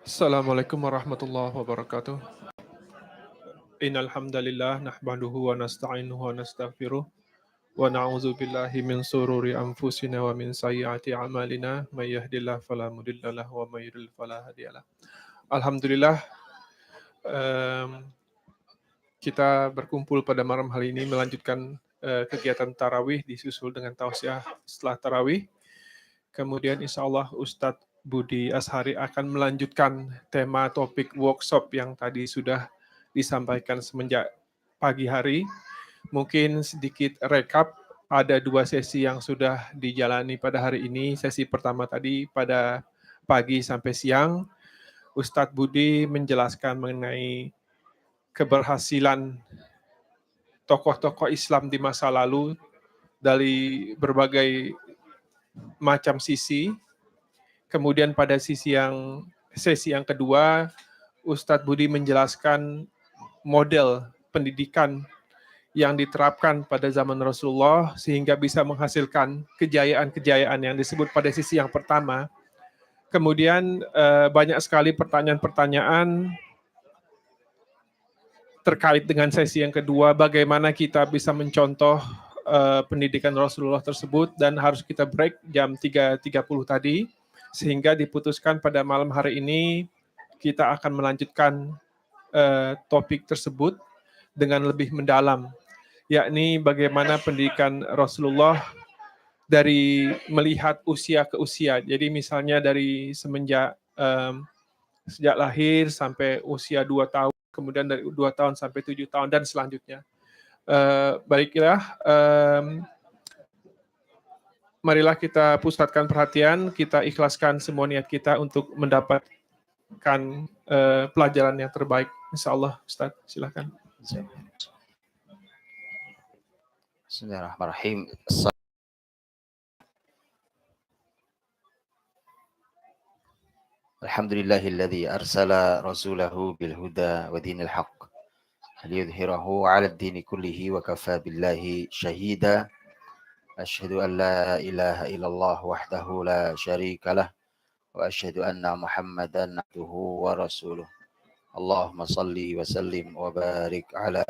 Assalamualaikum warahmatullahi wabarakatuh. Innal hamdalillah nahmaduhu wa nasta'inuhu wa nastaghfiruh wa na'udzu billahi min sururi anfusina wa min sayyiati a'malina may yahdihillahu fala mudhillalah wa may yudhlil fala hadiyalah. Alhamdulillah em, kita berkumpul pada malam hari ini melanjutkan kegiatan tarawih disusul dengan tausiah setelah tarawih. Kemudian insya Allah Ustadz Budi Ashari akan melanjutkan tema topik workshop yang tadi sudah disampaikan semenjak pagi hari. Mungkin sedikit rekap, ada 2 sesi yang sudah dijalani pada hari ini. Sesi pertama tadi pada pagi sampai siang, Ustadz Budi menjelaskan mengenai keberhasilan tokoh-tokoh Islam di masa lalu dari berbagai macam sisi. Kemudian pada sesi yang kedua, Ustadz Budi menjelaskan model pendidikan yang diterapkan pada zaman Rasulullah sehingga bisa menghasilkan kejayaan-kejayaan yang disebut pada sisi yang pertama. Kemudian banyak sekali pertanyaan-pertanyaan terkait dengan sesi yang kedua, bagaimana kita bisa mencontoh pendidikan Rasulullah tersebut, dan harus kita break jam 3.30 tadi, sehingga diputuskan pada malam hari ini kita akan melanjutkan topik tersebut dengan lebih mendalam, yakni bagaimana pendidikan Rasulullah dari melihat usia ke usia. Jadi misalnya dari sejak lahir sampai usia 2 tahun, kemudian dari 2 tahun sampai 7 tahun, dan selanjutnya. Baiklah, marilah kita pusatkan perhatian, kita ikhlaskan semua niat kita untuk mendapatkan pelajaran yang terbaik. Insya Allah, Ustaz, silakan. Bismillahirrahmanirrahim. Alhamdulillahilladzi arsala rasulahu bil huda wa dinil haqq liyudhhirahu 'ala ad-dini kullihi wa kafa billahi shahida. Asyhadu an la ilaha illallah wahdahu la syarika lah wa asyhadu anna Muhammadan abduhu wa rasuluh. Allahumma salli wa sallim wa barik ala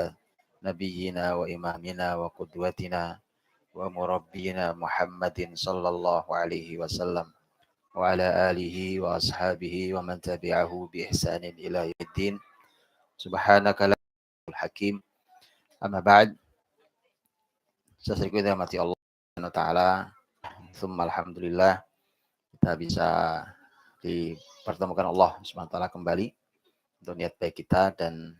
nabiyyina wa imamina wa qudwatina wa murabbina Muhammadin sallallahu alaihi wasallam wa ala alihi wa ashabihi wa man tabi'ahu bi ihsanin ila yaumiddin. Subhanaka la hakim. Amma ba'd. Saya mati Allah Subhanahu wa taala. Tsumma alhamdulillah kita bisa dipertemukan Allah Subhanahu wa taala kembali untuk niat baik kita, dan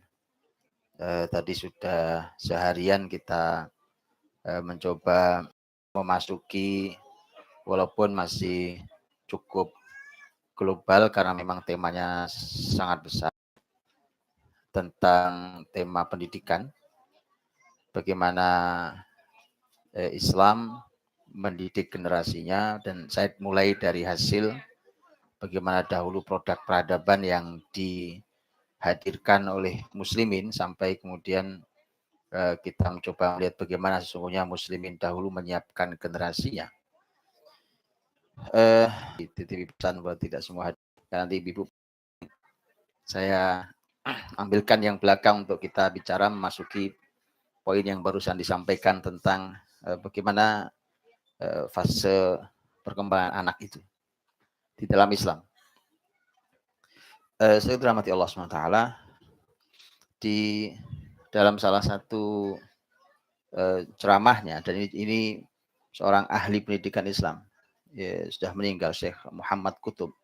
tadi sudah seharian kita mencoba memasuki, walaupun masih cukup global karena memang temanya sangat besar, tentang tema pendidikan, bagaimana Islam mendidik generasinya, dan saya mulai dari hasil bagaimana dahulu produk peradaban yang dihadirkan oleh muslimin, sampai kemudian kita mencoba melihat bagaimana sesungguhnya muslimin dahulu menyiapkan generasinya. Titip pesan buat tidak semua hadir. Nanti Ibu saya ambilkan yang belakang untuk kita bicara memasuki poin yang barusan disampaikan tentang bagaimana fase perkembangan anak itu di dalam Islam. Saya dirahmati Allah SWT, di dalam salah satu ceramahnya, dan ini seorang ahli pendidikan Islam, ya, sudah meninggal, Syekh Muhammad Qutub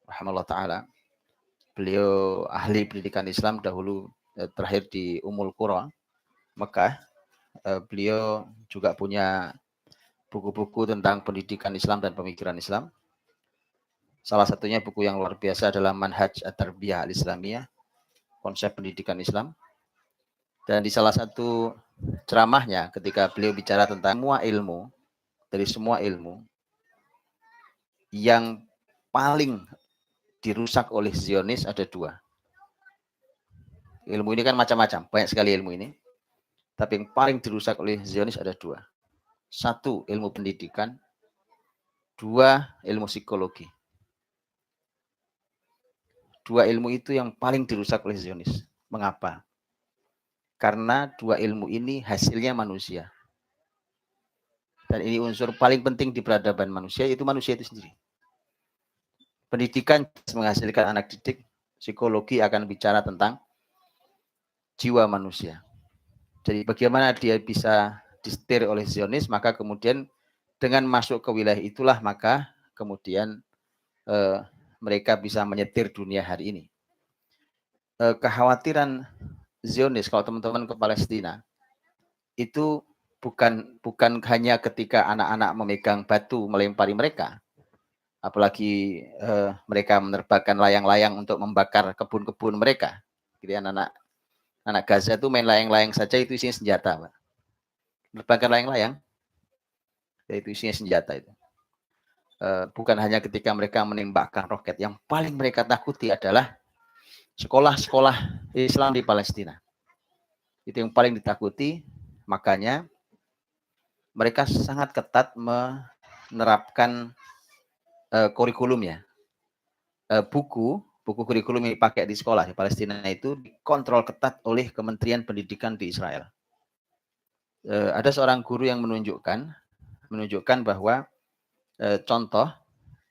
rahimahullah ta'ala. Beliau ahli pendidikan Islam dahulu, terakhir di Ummul Qura, Mekah. Beliau juga punya buku-buku tentang pendidikan Islam dan pemikiran Islam. Salah satunya buku yang luar biasa adalah Manhaj At-Tarbiyah Al-Islamiyah, konsep pendidikan Islam. Dan di salah satu ceramahnya ketika beliau bicara tentang semua ilmu yang paling dirusak oleh Zionis ada 2. Ilmu ini kan macam-macam, banyak sekali ilmu ini. Tapi yang paling dirusak oleh Zionis ada 2. 1, ilmu pendidikan. 2, ilmu psikologi. dua ilmu itu yang paling dirusak oleh Zionis. Mengapa? Karena dua ilmu ini hasilnya manusia. Dan ini unsur paling penting di peradaban manusia, yaitu manusia itu sendiri. Pendidikan menghasilkan anak didik, psikologi akan bicara tentang jiwa manusia. Jadi bagaimana dia bisa disetir oleh Zionis, maka kemudian dengan masuk ke wilayah itulah maka kemudian mereka bisa menyetir dunia hari ini. Kekhawatiran Zionis kalau teman-teman ke Palestina itu bukan hanya ketika anak-anak memegang batu melempari mereka, apalagi mereka menerbangkan layang-layang untuk membakar kebun-kebun mereka. Jadi anak Gaza itu main layang-layang saja itu isinya senjata, Pak. Menerbangkan layang-layang, itu isinya senjata itu. Bukan hanya ketika mereka menembakkan roket, yang paling mereka takuti adalah sekolah-sekolah Islam di Palestina. Itu yang paling ditakuti, makanya mereka sangat ketat menerapkan kurikulumnya. Buku kurikulum yang dipakai di sekolah di Palestina itu dikontrol ketat oleh Kementerian Pendidikan di Israel. Ada seorang guru yang menunjukkan bahwa contoh,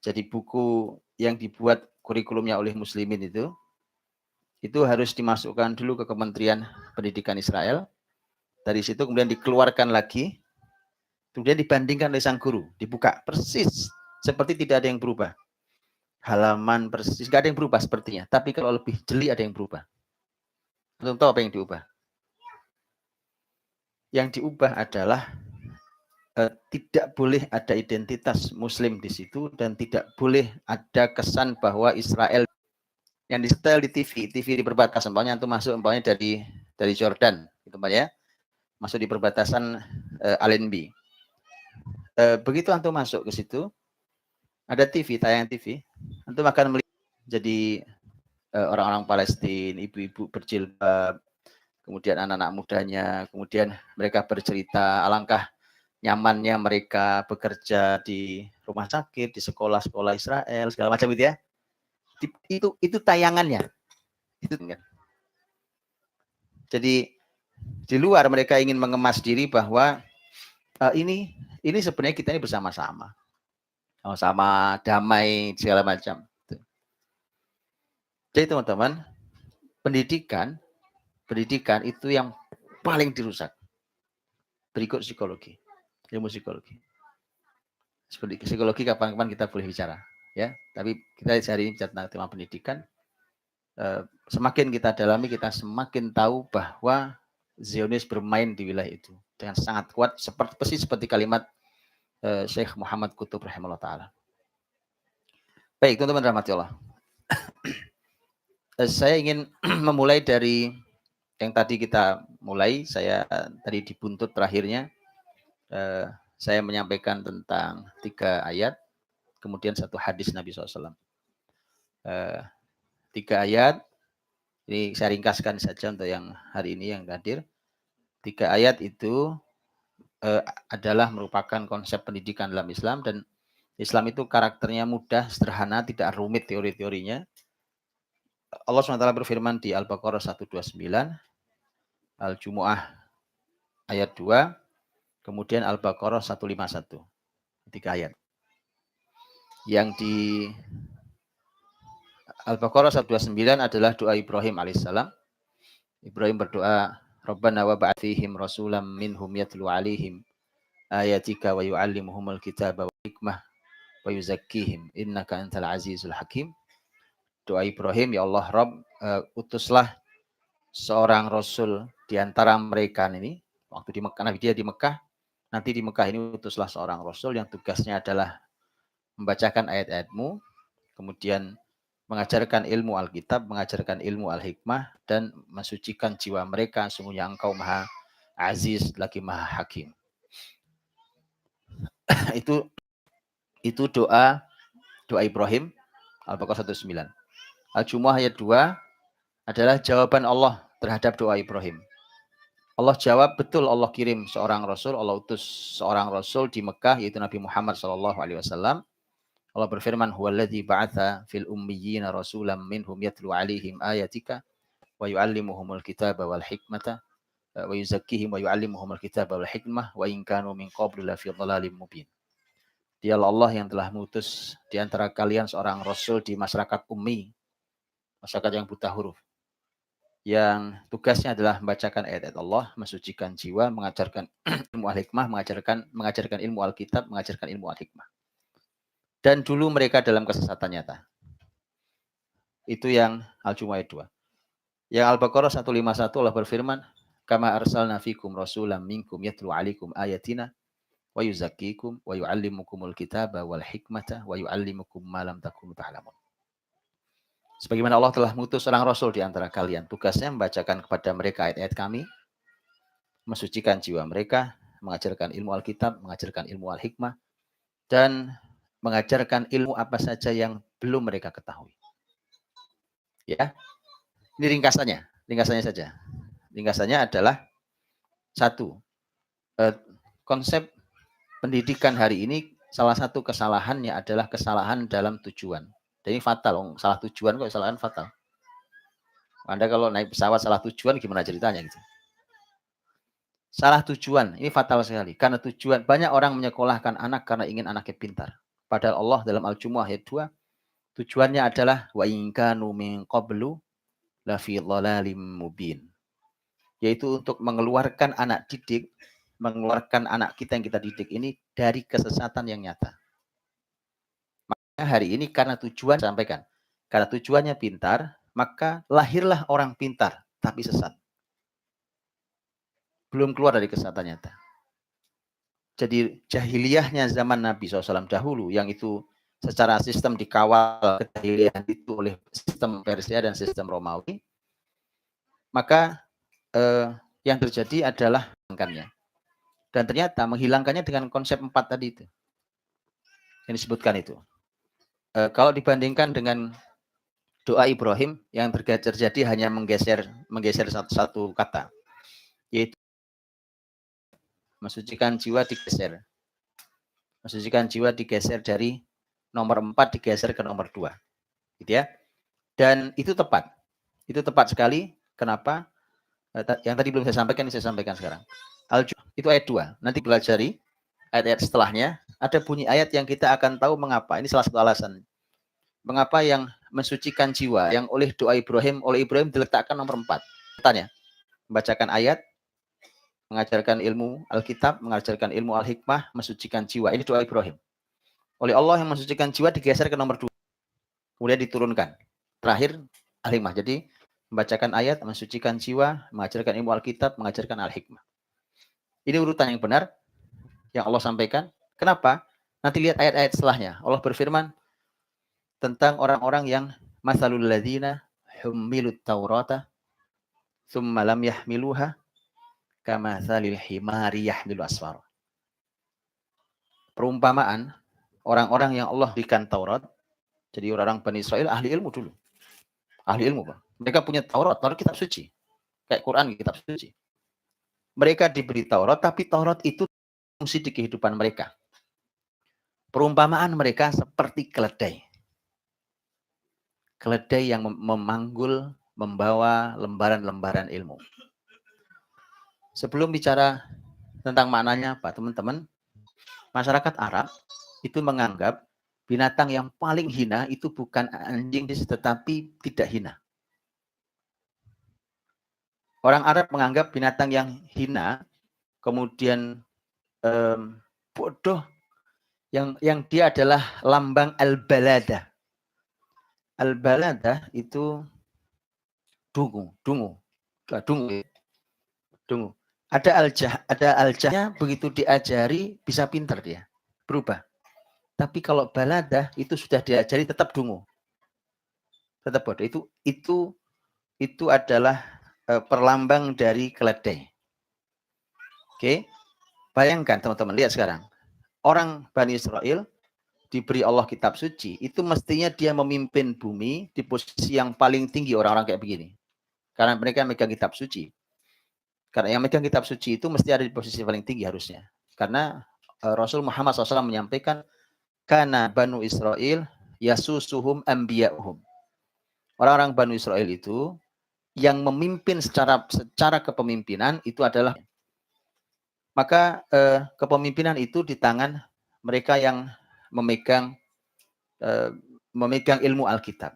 jadi buku yang dibuat kurikulumnya oleh muslimin itu harus dimasukkan dulu ke Kementerian Pendidikan Israel. Dari situ kemudian dikeluarkan lagi, kemudian dibandingkan oleh sang guru, dibuka persis seperti tidak ada yang berubah. Halaman persis, tidak ada yang berubah sepertinya. Tapi kalau lebih jeli ada yang berubah. Belum tahu apa yang diubah. Yang diubah adalah tidak boleh ada identitas Muslim di situ dan tidak boleh ada kesan bahwa Israel yang disetel di TV di perbatasan. Umpamanya itu masuk umpamanya dari Jordan, gitu ya. Masuk di perbatasan Allenby. Begitu antum masuk ke situ, ada TV, tayangan TV, antum akan melihat jadi orang-orang Palestina, ibu-ibu berjilbab, kemudian anak-anak mudanya, kemudian mereka bercerita alangkah nyamannya mereka bekerja di rumah sakit, di sekolah-sekolah Israel, segala macam itu ya. Itu tayangannya. Itu kan. Jadi di luar mereka ingin mengemas diri bahwa ini sebenarnya kita ini bersama-sama. Sama damai segala macam. Jadi teman-teman, pendidikan itu yang paling dirusak. Berikut psikologi, ilmu psikologi. Seperti psikologi kapan-kapan kita boleh bicara, ya. Tapi kita hari ini bicara tentang tema pendidikan. Semakin kita dalami, kita semakin tahu bahwa Zionis bermain di wilayah itu dengan sangat kuat, seperti kalimat Syekh Muhammad Qutb rahimahullah ta'ala. Baik, teman-teman rahmati Allah. Saya ingin memulai dari yang tadi kita mulai. Saya tadi di buntut terakhirnya saya menyampaikan tentang 3 ayat, kemudian 1 hadis Nabi SAW. 3 ayat, ini saya ringkaskan saja untuk yang hari ini yang hadir. 3 ayat itu adalah merupakan konsep pendidikan dalam Islam, dan Islam itu karakternya mudah, sederhana, tidak rumit teori-teorinya. Allah SWT berfirman di Al-Baqarah 129, Al-Jumu'ah ayat 2, kemudian Al-Baqarah 151, 3 ayat. Yang di Al-Baqarah 129 adalah doa Ibrahim alaihissalam. Ibrahim berdoa, Rabbana wa ba'athihim rasulam minhum yatlu alaihim ayatika wa yu'allimuhumul kitaba wa hikmah wa yuzakkihim innaka antal azizul hakim. Doa Ibrahim, ya Allah Rabb, utuslah seorang rasul di antara mereka ini. Waktu di Mekah, Nabi dia di Mekah, nanti di Mekah ini utuslah seorang rasul yang tugasnya adalah membacakan ayat-ayatmu, kemudian mengajarkan ilmu Alkitab, mengajarkan ilmu Al-Hikmah, dan mensucikan jiwa mereka. Sungguhnya engkau maha aziz lagi maha hakim. itu doa Ibrahim, Al-Baqarah 129. Al-Jumu'ah ayat 2 adalah jawaban Allah terhadap doa Ibrahim. Allah jawab, betul Allah kirim seorang rasul, Allah utus seorang rasul di Mekah, yaitu Nabi Muhammad SAW. Allah berfirman, "Huwallazi ba'atsa fil ummiyina rasulam minhum yatlu 'alaihim ayatika wa yu'allimuhumul kitaba wal hikmata wa yuzakkihim wa yu'allimuhumul kitaba wal hikmah wa in kanu min qablu lafi dhalalin mubin." Dialah Allah yang telah mengutus di antara kalian seorang rasul di masyarakat ummi, masyarakat yang buta huruf, yang tugasnya adalah membacakan ayat-ayat Allah, mensucikan jiwa, mengajarkan ilmu al-hikmah, mengajarkan ilmu Alkitab, mengajarkan ilmu al-hikmah. Dan dulu mereka dalam kesesatan nyata. Itu yang Al-Jumu'ah ayat 2. Yang Al-Baqarah 151 Allah berfirman, "Kama arsalna fikum rasulam minkum yatlu 'alaikum ayatina wa yuzakkikum wa yu'allimukumul kitaba wal hikmata wa yu'allimukum ma lam takunu ta'lamun." Sebagaimana Allah telah mengutus seorang rasul di antara kalian, tugasnya membacakan kepada mereka ayat-ayat kami, mensucikan jiwa mereka, mengajarkan ilmu Alkitab, mengajarkan ilmu Al-Hikmah, dan mengajarkan ilmu apa saja yang belum mereka ketahui. Ya, ini ringkasannya saja. Ringkasannya adalah satu, konsep pendidikan hari ini salah satu kesalahannya adalah kesalahan dalam tujuan. Dan ini fatal, salah tujuan kok kesalahan fatal. Anda kalau naik pesawat salah tujuan gimana ceritanya gitu? Salah tujuan, ini fatal sekali. Karena tujuan, banyak orang menyekolahkan anak karena ingin anaknya pintar. Padahal Allah dalam Al-Jumu'ah ayat 2, tujuannya adalah wa in kanu min qablu la fi dhalalim mubin. Yaitu untuk mengeluarkan anak didik, mengeluarkan anak kita yang kita didik ini dari kesesatan yang nyata. Maka hari ini karena tujuan sampaikan, karena tujuannya pintar, maka lahirlah orang pintar tapi sesat. Belum keluar dari kesesatan nyata. Jadi jahiliyahnya zaman Nabi SAW dahulu, yang itu secara sistem dikawal kejahiliahan itu oleh sistem Persia dan sistem Romawi, maka yang terjadi adalah menghilangkannya. Dan ternyata menghilangkannya dengan konsep 4 tadi itu, yang disebutkan itu. Kalau dibandingkan dengan doa Ibrahim, yang terjadi hanya menggeser satu kata, yaitu mensucikan jiwa digeser. Mensucikan jiwa digeser dari nomor 4 digeser ke nomor 2. Gitu ya. Dan itu tepat. Itu tepat sekali. Kenapa? Yang tadi belum saya sampaikan, ini saya sampaikan sekarang. Itu ayat 2. Nanti pelajari ayat-ayat setelahnya. Ada bunyi ayat yang kita akan tahu mengapa. Ini salah satu alasan. Mengapa yang mensucikan jiwa, yang oleh doa Ibrahim, diletakkan nomor 4. Tanya, membacakan ayat, mengajarkan ilmu Alkitab, mengajarkan ilmu Al-Hikmah, mensucikan jiwa. Ini doa Ibrahim. Oleh Allah yang mensucikan jiwa digeser ke nomor 2. Kemudian diturunkan. Terakhir Al-Hikmah. Jadi membacakan ayat, mensucikan jiwa, mengajarkan ilmu Alkitab, mengajarkan Al-Hikmah. Ini urutan yang benar yang Allah sampaikan. Kenapa? Nanti lihat ayat-ayat setelahnya. Allah berfirman tentang orang-orang yang masalul ladzina hummilut taurata tsumma lam yahmiluha kamatsalil himari yahmilu asfar. Perumpamaan orang-orang yang Allah berikan Taurat. Jadi orang-orang Bani Israel ahli ilmu dulu. Ahli ilmu, Pak. Mereka punya Taurat kitab suci. Kayak Quran kitab suci. Mereka diberi Taurat, tapi Taurat itu fungsi di kehidupan mereka. Perumpamaan mereka seperti keledai. Keledai yang memanggul, membawa lembaran-lembaran ilmu. Sebelum bicara tentang maknanya apa, teman-teman, masyarakat Arab itu menganggap binatang yang paling hina itu bukan anjing, tetapi tidak hina. Orang Arab menganggap binatang yang hina, kemudian bodoh, yang dia adalah lambang al-balada. Al-balada itu dungu. Ada aljahnya, begitu diajari bisa pintar dia, berubah. Tapi kalau balada itu sudah diajari tetap dungu, tetap bodoh. Itu adalah perlambang dari keledai. Oke, bayangkan teman-teman, lihat sekarang. Orang Bani Israel diberi Allah kitab suci, itu mestinya dia memimpin bumi di posisi yang paling tinggi, orang-orang kayak begini. Karena mereka megang kitab suci. Karena yang megang kitab suci itu mesti ada di posisi paling tinggi harusnya. Karena Rasul Muhammad SAW menyampaikan, kana Banu Israel yasusuhum anbiya'uhum. Orang-orang Banu Israel itu yang memimpin secara kepemimpinan itu adalah, maka kepemimpinan itu di tangan mereka yang memegang ilmu Alkitab.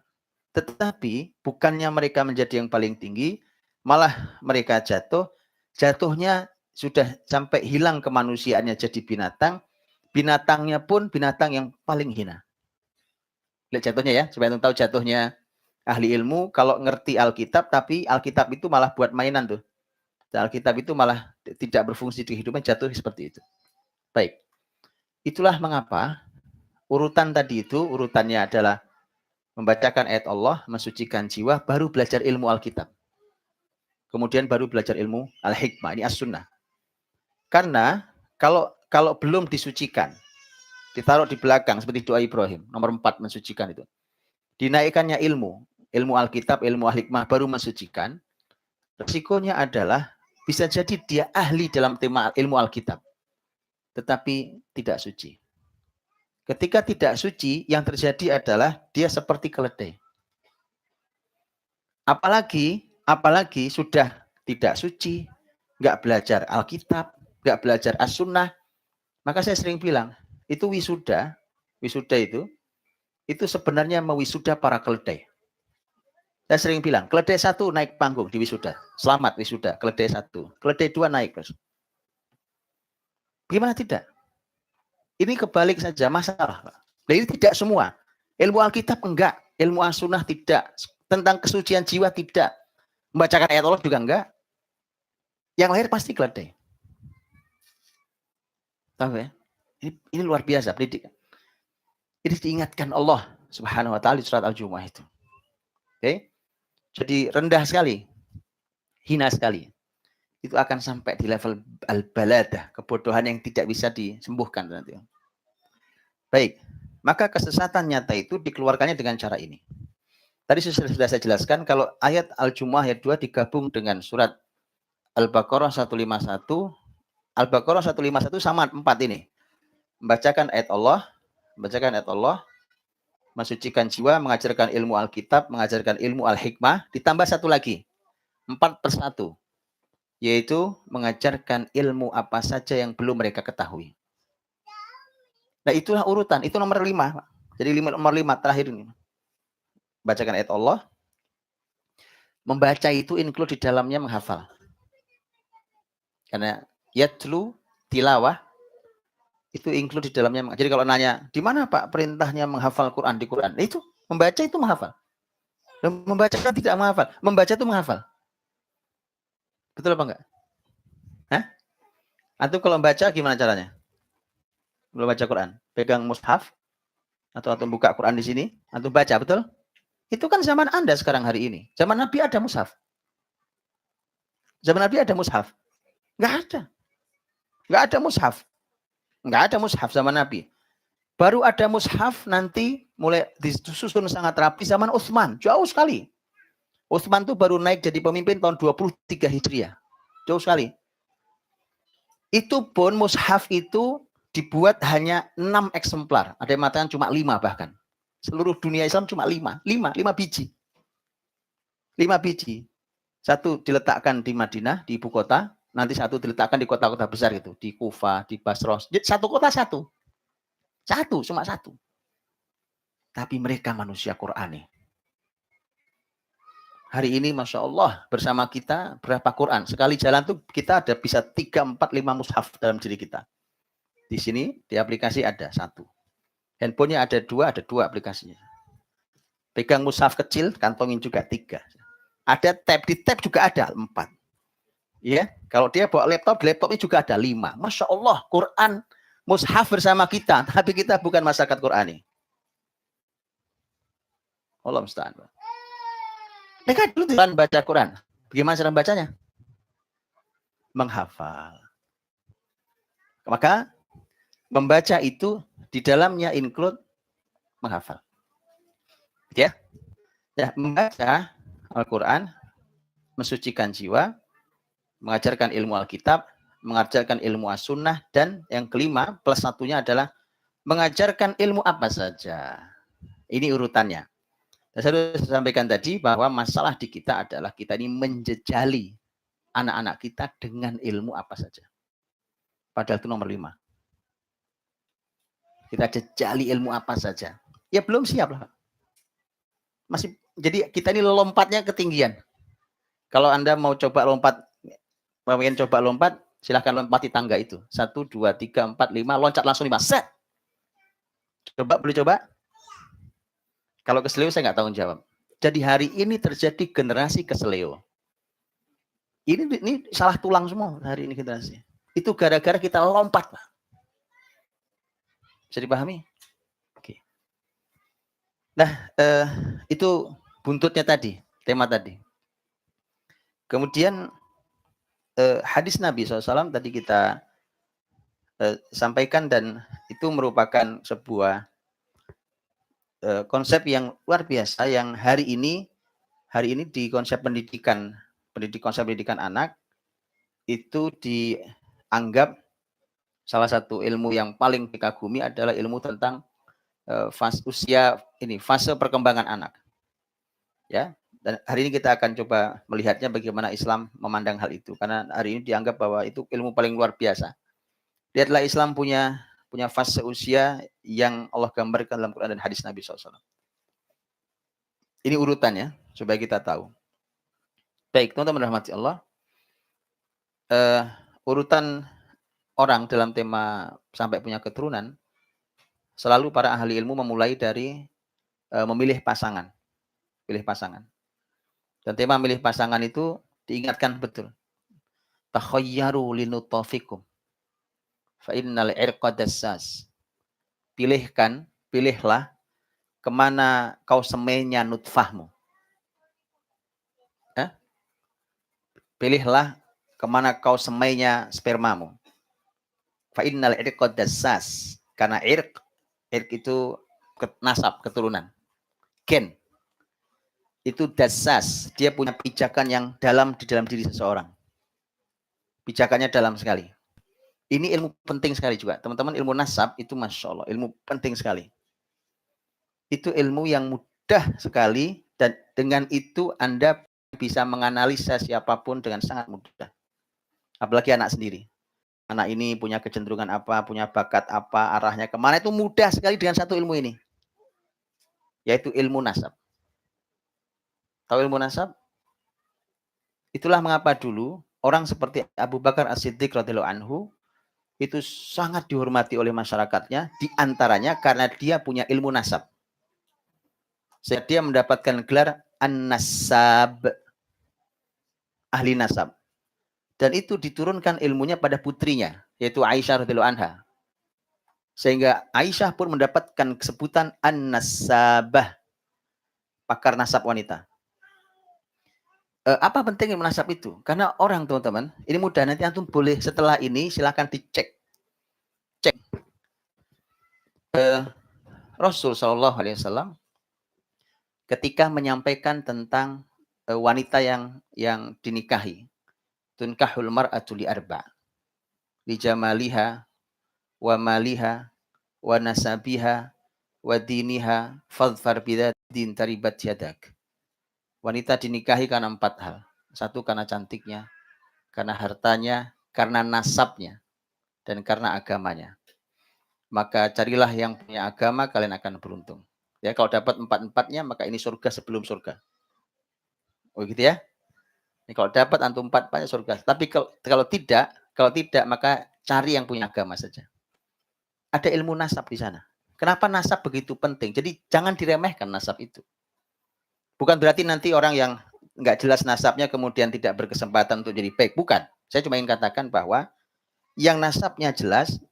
Tetapi bukannya mereka menjadi yang paling tinggi, malah mereka jatuhnya sudah sampai hilang kemanusiaannya jadi binatang. Binatangnya pun binatang yang paling hina. Lihat jatuhnya ya, supaya tahu jatuhnya ahli ilmu. Kalau ngerti Alkitab, tapi Alkitab itu malah buat mainan tuh. Dan Alkitab itu malah tidak berfungsi di kehidupan, jatuh seperti itu. Baik, itulah mengapa urutan tadi itu, urutannya adalah membacakan ayat Allah, mensucikan jiwa, baru belajar ilmu Alkitab. Kemudian baru belajar ilmu Al-Hikmah, ini As-Sunnah. Karena kalau belum disucikan, ditaruh di belakang seperti doa Ibrahim, nomor 4 mensucikan itu. Dinaikkannya ilmu Alkitab, ilmu Al-Hikmah baru mensucikan. Resikonya adalah bisa jadi dia ahli dalam tema ilmu Alkitab, tetapi tidak suci. Ketika tidak suci, yang terjadi adalah dia seperti keledai. Apalagi sudah tidak suci, nggak belajar Alkitab, nggak belajar As-Sunnah. Maka saya sering bilang, itu wisuda itu sebenarnya mewisuda para keledai. Saya sering bilang, keledai 1 naik panggung di wisuda. Selamat wisuda, keledai 1. Keledai 2 naik. Gimana tidak? Ini kebalik saja masalah. Nah, ini tidak semua. Ilmu Alkitab enggak, ilmu As-Sunnah tidak, tentang kesucian jiwa tidak, membacakan ayat Allah juga enggak. Yang lahir pasti keledai. Tahu ya? Ini luar biasa pendidikan. Ini diingatkan Allah Subhanahu wa taala di surat Al-Jumu'ah itu. Oke? Jadi rendah sekali, hina sekali. Itu akan sampai di level al-baladah, kebodohan yang tidak bisa disembuhkan nanti. Baik, maka kesesatan nyata itu dikeluarkannya dengan cara ini. Tadi sudah saya jelaskan kalau ayat Al-Jumu'ah ayat 2 digabung dengan surat Al-Baqarah 151. Al-Baqarah 151 sama 4 ini. Membacakan ayat Allah, mensucikan jiwa, mengajarkan ilmu Alkitab, mengajarkan ilmu Al-Hikmah, ditambah satu lagi, 4+1, yaitu mengajarkan ilmu apa saja yang belum mereka ketahui. Nah, itulah urutan, itu nomor 5. Jadi nomor 5 terakhir ini. Bacakan ayat Allah. Membaca itu include di dalamnya menghafal. Karena yatlu tilawah itu include di dalamnya. Jadi kalau nanya, di mana Pak perintahnya menghafal Quran di Quran? Itu membaca itu menghafal. Dan membaca kan tidak menghafal. Membaca itu menghafal. Betul apa enggak? Hah? Antum kalau membaca gimana caranya? Belum baca Quran, pegang mushaf atau buka Quran di sini, antum baca, betul? Itu kan zaman Anda sekarang hari ini. Zaman Nabi ada mushaf. Zaman Nabi ada mushaf? Enggak ada. Enggak ada mushaf. Enggak ada mushaf zaman Nabi. Baru ada mushaf nanti mulai disusun sangat rapi zaman Utsman, jauh sekali. Utsman tuh baru naik jadi pemimpin tahun 23 Hijriah. Jauh sekali. Itu pun mushaf itu dibuat hanya 6 eksemplar. Ada yang mengatakan cuma 5 bahkan. Seluruh dunia Islam cuma 5 biji. 5 biji. Satu diletakkan di Madinah, di ibu kota. Nanti satu diletakkan di kota-kota besar itu. Di Kufah, di Basra. Satu kota satu. Cuma satu. Tapi mereka manusia Qur'ani. Hari ini Masya Allah bersama kita berapa Quran. Sekali jalan tuh kita ada bisa 3, 4, 5 mushaf dalam diri kita. Di sini di aplikasi ada 1. Handphonenya ada 2 aplikasinya. Pegang mushaf kecil, kantongin juga 3. Ada tab, di tab juga ada 4. Ya, kalau dia bawa laptop, di laptopnya juga ada 5. Masya Allah, Quran, mushaf bersama kita, tapi kita bukan masyarakat Qurani. Allah musta'an. Mereka dulu tidak baca Quran. Bagaimana cara bacanya? Menghafal. Maka membaca itu di dalamnya include menghafal. Ya, membaca Al-Quran, mensucikan jiwa, mengajarkan ilmu Alkitab, mengajarkan ilmu As-Sunnah, dan yang kelima, plus satunya adalah Mengajarkan ilmu apa saja. Ini urutannya. Saya sudah sampaikan tadi bahwa masalah di kita adalah kita ini menjejali anak-anak kita dengan ilmu apa saja. Padahal itu nomor 5. Kita jejali ilmu apa saja. Ya belum siap lah. Masih, jadi kita ini lompatnya ketinggian. Kalau Anda mau coba lompat, pengen coba lompat, silahkan lompati tangga itu. 1, 2, 3, 4, 5, loncat langsung 5. Set. Coba, boleh coba? Kalau keseleo saya nggak tanggung jawab. Jadi hari ini terjadi generasi keseleo. Ini salah tulang semua hari ini generasi. Itu gara-gara kita lompat, Pak. Bisa dipahami? Oke. Nah, itu buntutnya tadi, tema tadi. Kemudian hadis Nabi SAW tadi kita sampaikan, dan itu merupakan sebuah konsep yang luar biasa yang hari ini di konsep pendidikan anak itu dianggap salah satu ilmu yang paling dikagumi adalah ilmu tentang fase perkembangan anak. Ya, dan hari ini kita akan coba melihatnya bagaimana Islam memandang hal itu, karena hari ini dianggap bahwa itu ilmu paling luar biasa. Lihatlah, Islam punya fase usia yang Allah gambarkan dalam Quran dan hadis Nabi SAW. Ini urutannya supaya kita tahu. Baik, teman-teman rahmati Allah. Urutan orang dalam tema sampai punya keturunan, selalu para ahli ilmu memulai dari memilih pasangan. Pilih pasangan. Dan tema milih pasangan itu diingatkan betul. Takhayyaru linutafikum. Fa'innal irqa dassas. Pilihlah kemana kau semainya nutfahmu. Pilihlah kemana kau semainya spermamu. Fa'innal irqa dassas. Karena irq itu nasab, keturunan. Gen. Itu dassas. Dia punya pijakan yang dalam di dalam diri seseorang. Pijakannya dalam sekali. Ini ilmu penting sekali juga. Teman-teman, ilmu nasab itu Masya Allah, ilmu penting sekali. Itu ilmu yang mudah sekali, dan dengan itu Anda bisa menganalisa siapapun dengan sangat mudah. Apalagi anak sendiri. Anak ini punya kecenderungan apa, punya bakat apa, arahnya kemana, itu mudah sekali dengan satu ilmu ini. Yaitu ilmu nasab. Tahu ilmu nasab? Itulah mengapa dulu orang seperti Abu Bakar As-Siddiq radhiyallahu anhu itu sangat dihormati oleh masyarakatnya, diantaranya karena dia punya ilmu nasab. Sehingga dia mendapatkan gelar An-Nasab, ahli nasab. Dan itu diturunkan ilmunya pada putrinya, yaitu Aisyah radhiyallahu anha. Sehingga Aisyah pun mendapatkan sebutan An-Nasabah, pakar nasab wanita. Apa pentingnya menasab itu? Karena orang, teman-teman, ini mudah, nanti antum boleh setelah ini silakan dicek. Cek. Rasul Shallallahu Alaihi Wasallam ketika menyampaikan tentang wanita yang dinikahi, tunkahul mar'atu li arba, li jamaliha wa maliha wa nasabiha wa diniha fadfar bidatin taribat yadak. Wanita dinikahi karena 4 hal. 1, karena cantiknya, karena hartanya, karena nasabnya, dan karena agamanya. Maka carilah yang punya agama, kalian akan beruntung. Ya, kalau dapat 4-4-nya, maka ini surga sebelum surga. Oh gitu ya. Ini kalau dapat antum 4-4-nya surga. Tapi kalau tidak, maka cari yang punya agama saja. Ada ilmu nasab di sana. Kenapa nasab begitu penting? Jadi jangan diremehkan nasab itu. Bukan berarti nanti orang yang nggak jelas nasabnya kemudian tidak berkesempatan untuk jadi baik. Bukan. Saya cuma ingin katakan bahwa yang nasabnya jelas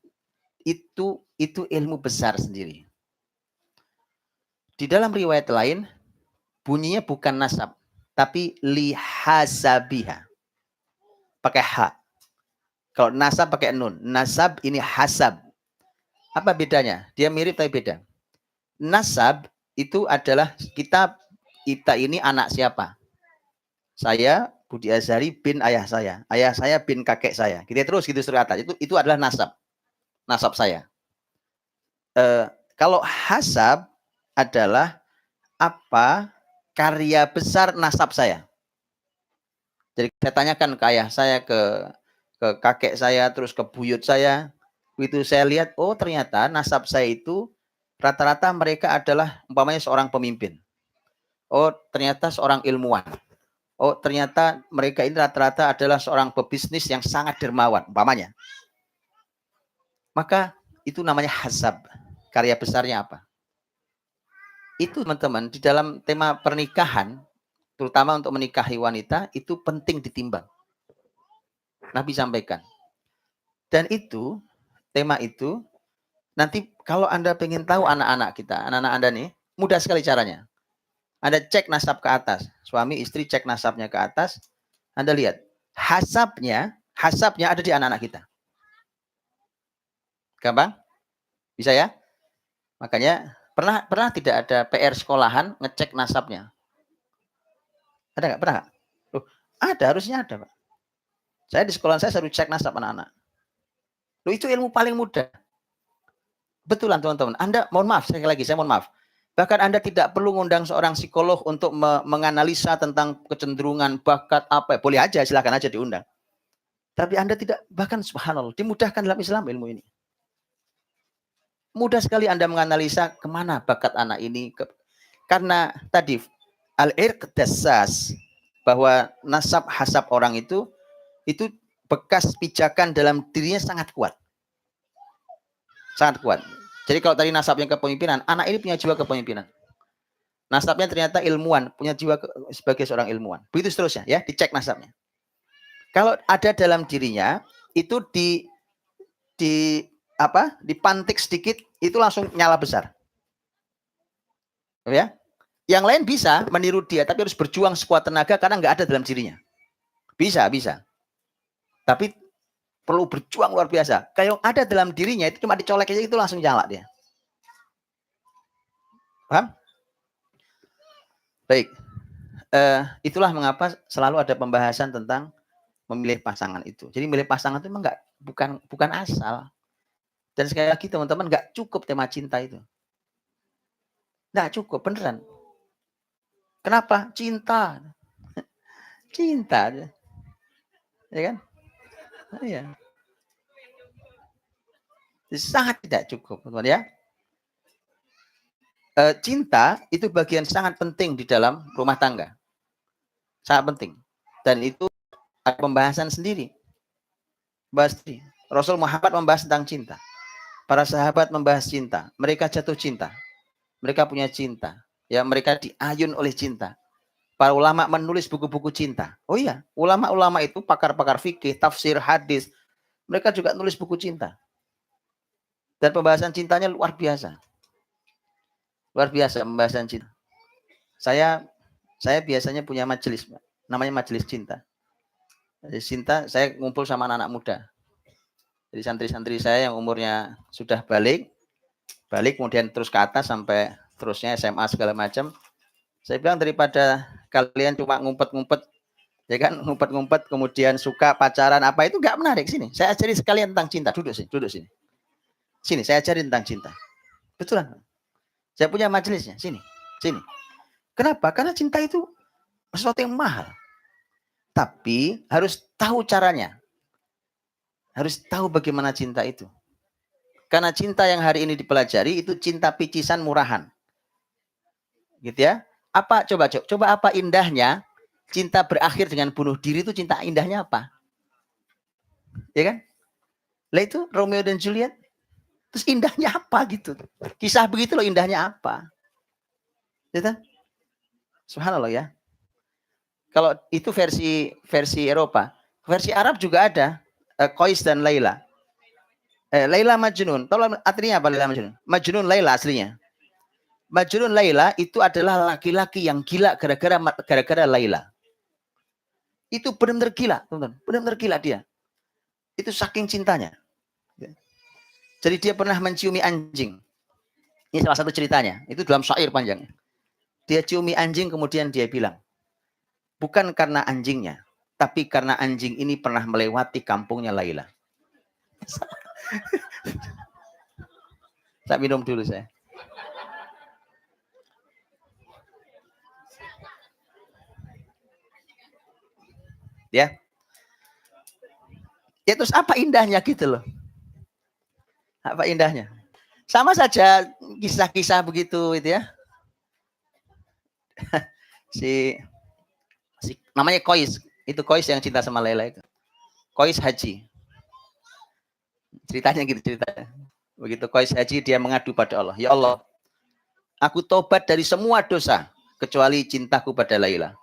itu ilmu besar sendiri. Di dalam riwayat lain bunyinya bukan nasab, tapi lihasabiha. Pakai ha. Kalau nasab pakai nun. Nasab ini hasab. Apa bedanya? Dia mirip tapi beda. Nasab itu adalah kita ini anak siapa? Saya Budi Azhari bin ayah saya. Ayah saya bin kakek saya. Kita terus gitu atas. Itu adalah nasab. Nasab saya. Kalau hasab adalah apa karya besar nasab saya. Jadi saya tanyakan ke ayah saya, ke kakek saya, terus ke buyut saya. Begitu saya lihat, oh ternyata nasab saya itu rata-rata mereka adalah umpamanya seorang pemimpin. Oh ternyata seorang ilmuwan. Oh ternyata mereka ini rata-rata adalah seorang pebisnis yang sangat dermawan, umpamanya. Maka itu namanya hasab. Karya besarnya apa? Itu teman-teman, di dalam tema pernikahan, terutama untuk menikahi wanita, itu penting ditimbang. Nabi sampaikan. Dan itu, tema itu, nanti kalau Anda pengen tahu anak-anak kita, anak-anak Anda nih, mudah sekali caranya. Anda cek nasab ke atas. Suami istri cek nasabnya ke atas. Anda lihat. Hasabnya ada di anak-anak kita. Gampang? Bisa ya? Makanya pernah tidak ada PR sekolahan ngecek nasabnya? Ada nggak? Pernah nggak? Loh, ada, harusnya ada, Pak. Saya di sekolah saya selalu cek nasab anak-anak. Loh, itu ilmu paling mudah. Betulan teman-teman. Anda, mohon maaf, sekali lagi saya mohon maaf. Bahkan Anda tidak perlu ngundang seorang psikolog untuk menganalisa tentang kecenderungan, bakat, apa. Boleh aja, silakan aja diundang. Tapi Anda tidak, bahkan subhanallah, dimudahkan dalam Islam ilmu ini. Mudah sekali Anda menganalisa kemana bakat anak ini. Karena tadi, al-irq dassas, bahwa nasab hasab orang itu bekas pijakan dalam dirinya sangat kuat. Sangat kuat. Jadi kalau tadi nasabnya kepemimpinan, anak ini punya jiwa kepemimpinan. Nasabnya ternyata ilmuwan, punya jiwa sebagai seorang ilmuwan. Begitu seterusnya ya, dicek nasabnya. Kalau ada dalam dirinya, itu dipantik sedikit, itu langsung nyala besar. Ya. Yang lain bisa meniru dia, tapi harus berjuang sekuat tenaga karena nggak ada dalam dirinya. Bisa. Tapi perlu berjuang luar biasa. Kayak ada dalam dirinya, itu cuma dicolek aja, itu langsung nyala dia. Paham? Baik. Itulah mengapa selalu ada pembahasan tentang memilih pasangan itu. Jadi memilih pasangan itu memang bukan asal. Dan sekali lagi teman-teman, nggak cukup tema cinta itu. Nggak cukup, beneran. Kenapa? Cinta. Cinta. Ya kan? Iya. Sangat tidak cukup, teman-teman ya. Cinta itu bagian sangat penting di dalam rumah tangga. Sangat penting. Dan itu ada pembahasan sendiri. Rasul Muhammad membahas tentang cinta. Para sahabat membahas cinta. Mereka jatuh cinta. Mereka punya cinta. Ya, mereka diayun oleh cinta. Para ulama menulis buku-buku cinta. Oh iya, ulama-ulama itu pakar-pakar fikih, tafsir, hadis. Mereka juga nulis buku cinta. Dan pembahasan cintanya luar biasa. Luar biasa pembahasan cinta. Saya biasanya punya majelis, namanya majelis cinta. Cinta, saya ngumpul sama anak-anak muda. Jadi santri-santri saya yang umurnya sudah balik kemudian terus ke atas sampai terusnya SMA segala macam. Saya bilang daripada kalian cuma ngumpet-ngumpet, ya kan, ngumpet-ngumpet kemudian suka pacaran apa itu nggak menarik. Sini, saya ajari sekalian tentang cinta. Duduk sini. Sini, saya ajari tentang cinta. Betulan. Saya punya majelisnya. Sini. Kenapa? Karena cinta itu sesuatu yang mahal. Tapi harus tahu caranya. Harus tahu bagaimana cinta itu. Karena cinta yang hari ini dipelajari itu cinta picisan murahan. Gitu ya. Coba apa indahnya cinta berakhir dengan bunuh diri, itu cinta indahnya apa? Ya kan? Lah itu Romeo dan Juliet. Terus indahnya apa gitu? Kisah begitu loh, indahnya apa? Gitu? Subhanallah ya. Kalau itu versi Eropa, versi Arab juga ada. Qais dan Laila. Laila Majnun. Tahu artinya apa Laila Majnun? Majnun Laila aslinya. Majnun Laila itu adalah laki-laki yang gila gara-gara Laila. Itu benar-benar gila, teman-teman. Benar-benar gila dia. Itu saking cintanya. Jadi dia pernah menciumi anjing. Ini salah satu ceritanya. Itu dalam syair panjang. Dia ciumi anjing kemudian dia bilang, bukan karena anjingnya, tapi karena anjing ini pernah melewati kampungnya Laila. Tak minum dulu saya. Ya. Ya terus apa indahnya gitu loh. Apa indahnya? Sama saja kisah-kisah begitu itu ya. si namanya Kois. Itu Kois yang cinta sama Laila itu. Kois haji. Ceritanya gitu ceritanya. Begitu Kois haji dia mengadu pada Allah. Ya Allah, aku tobat dari semua dosa kecuali cintaku pada Laila.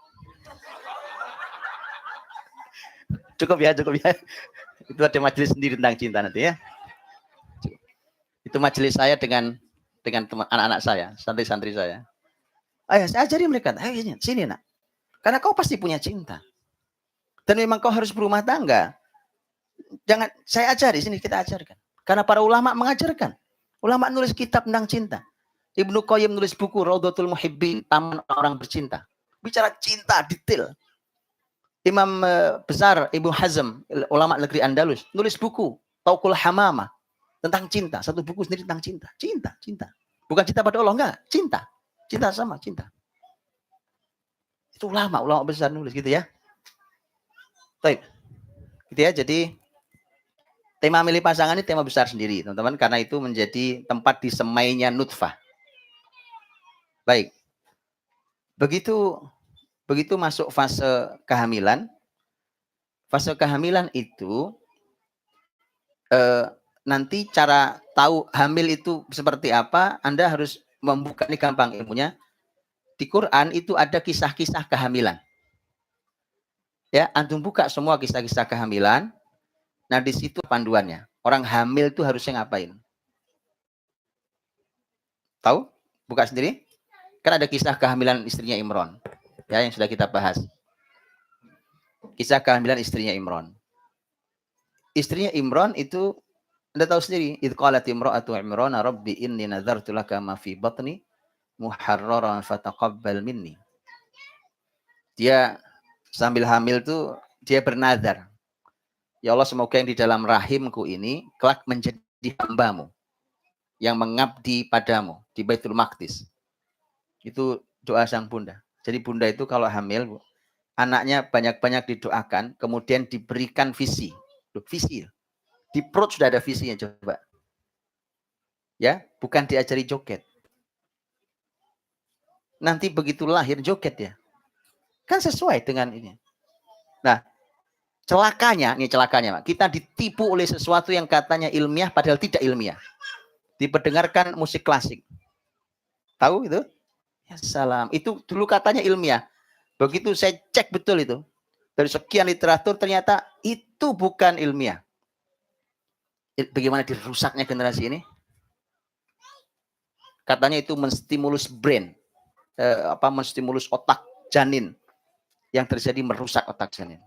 Cukup ya. Itu ada majelis sendiri tentang cinta nanti ya. Itu majelis saya dengan teman anak-anak saya, santri-santri saya. Ayo, saya ajari mereka. Ayo sini nak. Karena kau pasti punya cinta. Dan memang kau harus berumah tangga. Jangan saya ajari sini, kita ajarkan. Karena para ulama mengajarkan. Ulama nulis kitab tentang cinta. Ibnu Qayyim nulis buku Raudhatul Muhibbin, Taman Orang Bercinta. Bicara cinta detail. Imam besar Ibnu Hazm, ulama negeri Andalus, nulis buku Tauqul Hamamah tentang cinta. Satu buku sendiri tentang cinta. Cinta. Bukan cinta pada Allah, enggak. Cinta sama cinta. Itu ulama besar nulis gitu ya. Baik. Gitu ya, jadi tema milih pasangan ini tema besar sendiri, teman-teman, karena itu menjadi tempat disemainya nutfah. Baik. Begitu masuk fase kehamilan. Fase kehamilan itu nanti cara tahu hamil itu seperti apa, Anda harus membuka, ini gampang ilmunya. Di Quran itu ada kisah-kisah kehamilan. Ya, antum buka semua kisah-kisah kehamilan. Nah, di situ panduannya. Orang hamil itu harusnya ngapain? Tahu? Buka sendiri. Kan ada kisah kehamilan istrinya Imran. Ya, yang sudah kita bahas. Kisah kehamilan istrinya Imran. Istrinya Imran itu Anda tahu sendiri. Idh qalat imra'atu Imran rabbi inni nadzartu laka ma fi batni muharraran fataqabbal minni. Dia sambil hamil tuh dia bernazar. Ya Allah, semoga yang di dalam rahimku ini kelak menjadi hambamu yang mengabdi padamu di Baitul Maqdis. Itu doa sang bunda. Jadi bunda itu kalau hamil, anaknya banyak-banyak didoakan, kemudian diberikan visi. Visi. Di perut sudah ada visinya, coba. Ya, bukan diajari joget. Nanti begitu lahir joget ya. Kan sesuai dengan ini. Nah, celakanya, kita ditipu oleh sesuatu yang katanya ilmiah padahal tidak ilmiah. Diperdengarkan musik klasik. Tahu itu? Ya salam. Itu dulu katanya ilmiah. Begitu saya cek betul itu. Dari sekian literatur ternyata itu bukan ilmiah. Bagaimana dirusaknya generasi ini? Katanya itu menstimulus brain. Menstimulus otak janin. Yang terjadi merusak otak janin.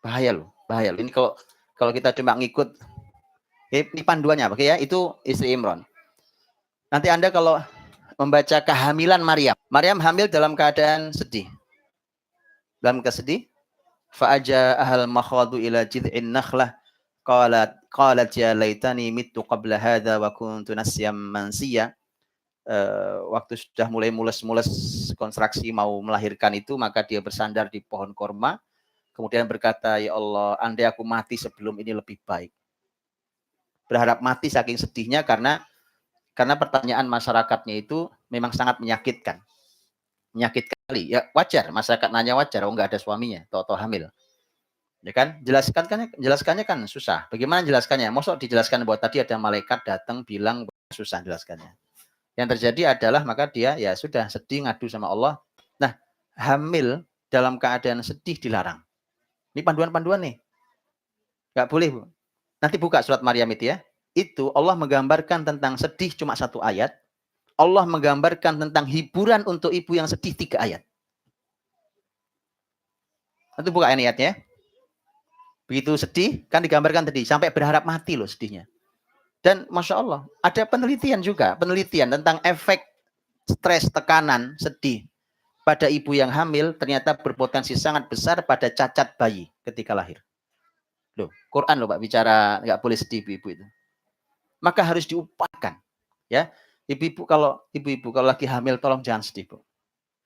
Bahaya loh. Ini kalau kita cuma ngikut, ini panduannya, oke ya? Itu istri Imran. Nanti Anda kalau membaca kehamilan Maryam hamil dalam keadaan sedih. Dalam kesedih, fa'aja ahal makhadu ila jid'in nakhlah qalat ya laitani mittu qabla hadha wa kuntu nasyam mansiya. Waktu sudah mulai mules-mules kontraksi mau melahirkan itu, maka dia bersandar di pohon korma, kemudian berkata, ya Allah, andai aku mati sebelum ini lebih baik. Berharap mati saking sedihnya karena pertanyaan masyarakatnya itu memang sangat menyakitkan. Menyakit kali. Ya wajar, masyarakat nanya wajar, nggak ada suaminya, atau hamil. Ya kan? Jelaskannya kan susah. Bagaimana jelaskannya? Maksud dijelaskan bahwa tadi ada malaikat datang bilang, susah jelaskannya. Yang terjadi adalah maka dia ya sudah sedih ngadu sama Allah. Nah, hamil dalam keadaan sedih dilarang. Ini panduan-panduan nih. Nggak boleh, Bu. Nanti buka surat Maryam itu ya. Itu Allah menggambarkan tentang sedih cuma 1 ayat. Allah menggambarkan tentang hiburan untuk ibu yang sedih 3 ayat. Nanti buka ayatnya. Begitu sedih, kan digambarkan tadi. Sampai berharap mati loh sedihnya. Dan Masya Allah, ada penelitian tentang efek stres, tekanan, sedih pada ibu yang hamil ternyata berpotensi sangat besar pada cacat bayi ketika lahir. Loh, Quran loh Pak bicara nggak boleh sedih ibu itu. maka harus diupayakan. Ya, ibu-ibu kalau lagi hamil tolong jangan sedih, Bu.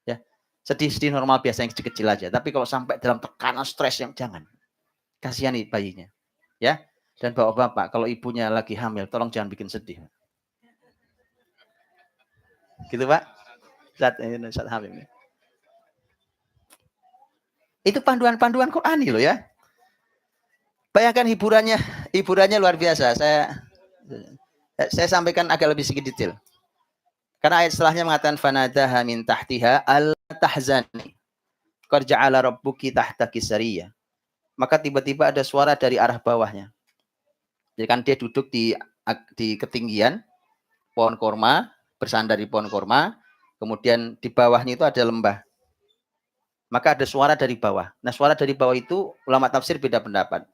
Ya, sedih normal biasa yang kecil-kecil aja. Tapi kalau sampai dalam tekanan stres yang jangan. Kasihan nih bayinya. Ya, dan bapak-bapak kalau ibunya lagi hamil tolong jangan bikin sedih. Gitu Pak, saat hamil. Itu panduan-panduan Qur'ani loh ya. Bayangkan hiburannya luar biasa. Saya sampaikan agak lebih sedikit detail. Karena ayat setelahnya mengatakan fanadaha min tahtiha alla tahzani. Qad ja'ala rabbuki tahtaki sariyah. Maka tiba-tiba ada suara dari arah bawahnya. Jadi kan dia duduk di ketinggian pohon korma, bersandar di pohon korma, kemudian di bawahnya itu ada lembah. Maka ada suara dari bawah. Nah, suara dari bawah itu ulama tafsir beda pendapat.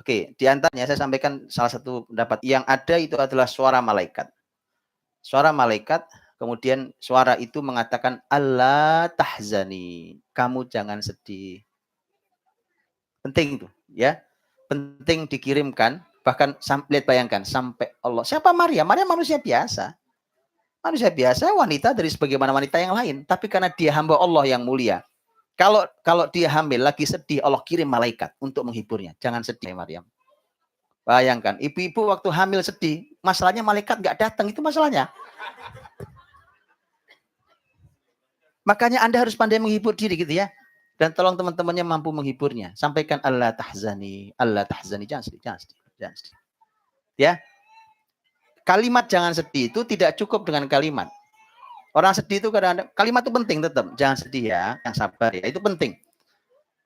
Oke, di antaranya saya sampaikan salah satu pendapat yang ada itu adalah suara malaikat. Suara malaikat, kemudian suara itu mengatakan Allah tahzani, kamu jangan sedih. Penting itu, ya. Penting dikirimkan, bahkan lihat bayangkan sampai Allah. Siapa Maryam? Maryam manusia biasa. Manusia biasa, wanita dari sebagaimana wanita yang lain, tapi karena dia hamba Allah yang mulia. Kalau dia hamil lagi sedih, Allah kirim malaikat untuk menghiburnya. Jangan sedih, Maryam. Bayangkan, ibu-ibu waktu hamil sedih, masalahnya malaikat nggak datang, itu masalahnya. Makanya Anda harus pandai menghibur diri gitu ya. Dan tolong teman-temannya mampu menghiburnya. Sampaikan Allah tahzani, jangan sedih, jangan sedih. Ya. Kalimat jangan sedih itu tidak cukup dengan kalimat. Orang sedih itu kadang-kadang, kalimat itu penting tetap. Jangan sedih ya, yang sabar ya, itu penting.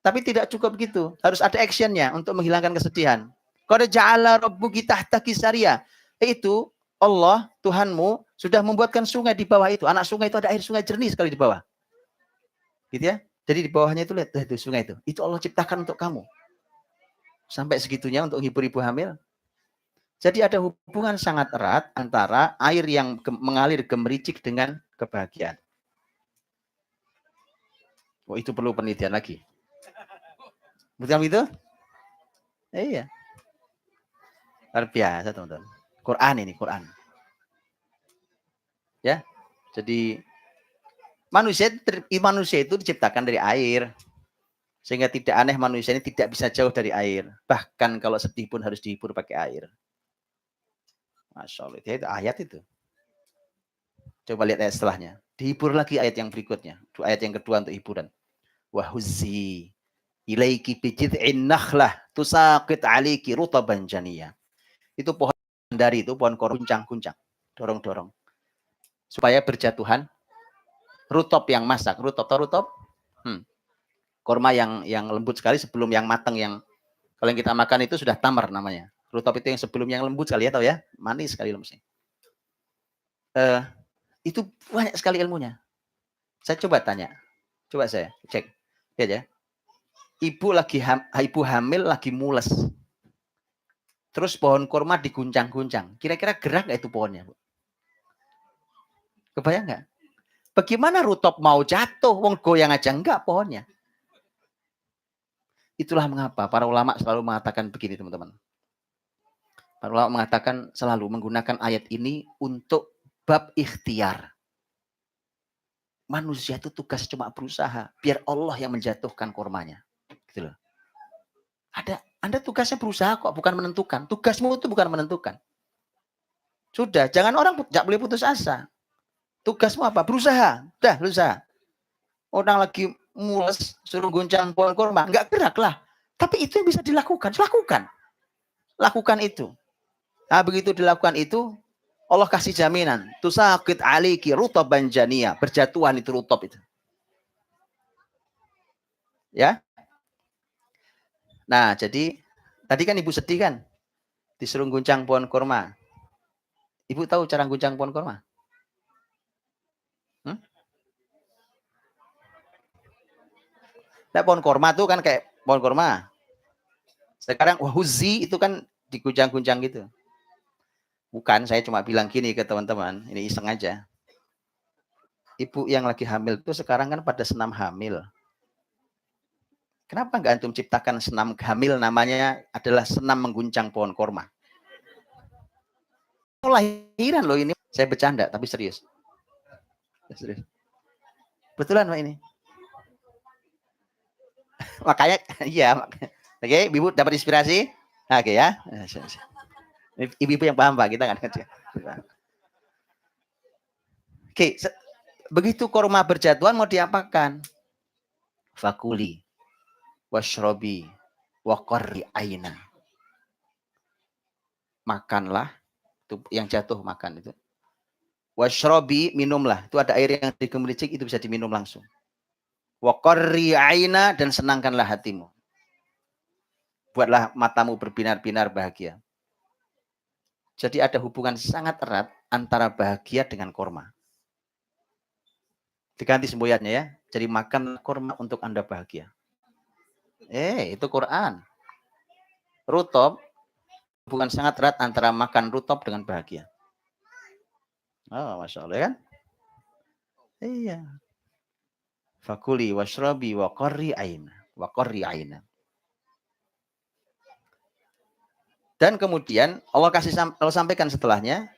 Tapi tidak cukup begitu. Harus ada actionnya untuk menghilangkan kesedihan. Qad ja'ala rabbuki tahtaki sariyah. Itu Allah, Tuhanmu, sudah membuatkan sungai di bawah itu. Anak sungai itu ada air sungai jernih sekali di bawah. Gitu ya. Jadi di bawahnya itu lihat, itu sungai itu. Itu Allah ciptakan untuk kamu. Sampai segitunya untuk hibur ibu hamil. Jadi ada hubungan sangat erat antara air yang mengalir gemericik dengan kebahagiaan. Oh, itu perlu penelitian lagi. Betul itu? Iya. Luar biasa, teman-teman. Quran ini, Quran. Ya. Jadi manusia itu diciptakan dari air. Sehingga tidak aneh manusia ini tidak bisa jauh dari air. Bahkan kalau sedih pun harus dihibur pakai air. Masya Allah, itu ayat itu. Coba lihat ayat setelahnya. Dihibur lagi ayat yang berikutnya. Ayat yang kedua untuk hiburan. Wahuzzi ilaiki bijid'in nakhlah tusaqit aliki rutaban janiyah. Itu pohon dari itu pohon kuncang-kuncang. Dorong-dorong. Supaya berjatuhan rutop yang masak. Rutop. Korma yang lembut sekali sebelum yang matang, yang kalau yang kita makan itu sudah tamar namanya. Rutop itu yang sebelum yang lembut sekali ya, tahu ya? Manis sekali lembutnya. Itu banyak sekali ilmunya. Saya coba tanya. Coba saya cek. Lihat ya. Ibu hamil lagi mules. Terus pohon kurma diguncang-guncang. Kira-kira gerak nggak itu pohonnya, Bu? Kebayang nggak? Bagaimana rutop mau jatuh? Wong goyang aja enggak pohonnya. Itulah mengapa para ulama selalu mengatakan begini, teman-teman. Para ulama mengatakan selalu menggunakan ayat ini untuk bab ikhtiar. Manusia itu tugas cuma berusaha. Biar Allah yang menjatuhkan kormanya. Gitu loh. Anda tugasnya berusaha kok, bukan menentukan. Tugasmu itu bukan menentukan. Sudah, jangan orang tidak boleh putus asa. Tugasmu apa? Berusaha. Dah, berusaha. Orang lagi mules, suruh goncang pohon korma. Enggak gerak lah. Tapi itu yang bisa dilakukan. Lakukan itu. Nah, begitu dilakukan itu, Allah kasih jaminan. Tusaqit aliki rutaban janiyah. Berjatuhan itu rutop itu. Ya. Nah, jadi tadi kan ibu sedih kan? Disuruh guncang pohon korma. Ibu tahu cara guncang pohon korma? Nah, pohon korma tuh kan kayak pohon korma. Sekarang wahuzi itu kan diguncang-guncang gitu. Bukan, saya cuma bilang gini ke teman-teman, ini iseng aja. Ibu yang lagi hamil itu sekarang kan pada senam hamil. Kenapa nggak antum ciptakan senam hamil, namanya adalah senam mengguncang pohon korma? lahiran loh ini. Saya bercanda tapi serius. Serius. Betulan Pak ini. Makanya iya. Oke, Ibu dapat inspirasi? Oke ya. Ibu-ibu yang paham Pak, kita kan. Oke, begitu korma berjatuhan mau diapakan? Fakuli washrobi waqarri aina. Makanlah, itu yang jatuh makan itu. Washrobi, minumlah. Itu ada air yang digemericik, itu bisa diminum langsung. Waqarri aina, dan senangkanlah hatimu. Buatlah matamu berbinar-binar bahagia. Jadi ada hubungan sangat erat antara bahagia dengan korma. Diganti semboyannya ya. Jadi makan korma untuk Anda bahagia. Itu Quran. Rutop, hubungan sangat erat antara makan rutop dengan bahagia. Oh, Masya Allah kan? Iya. Fakuli washrabi waqarri aina. Waqarri aina. Dan kemudian Allah sampaikan setelahnya,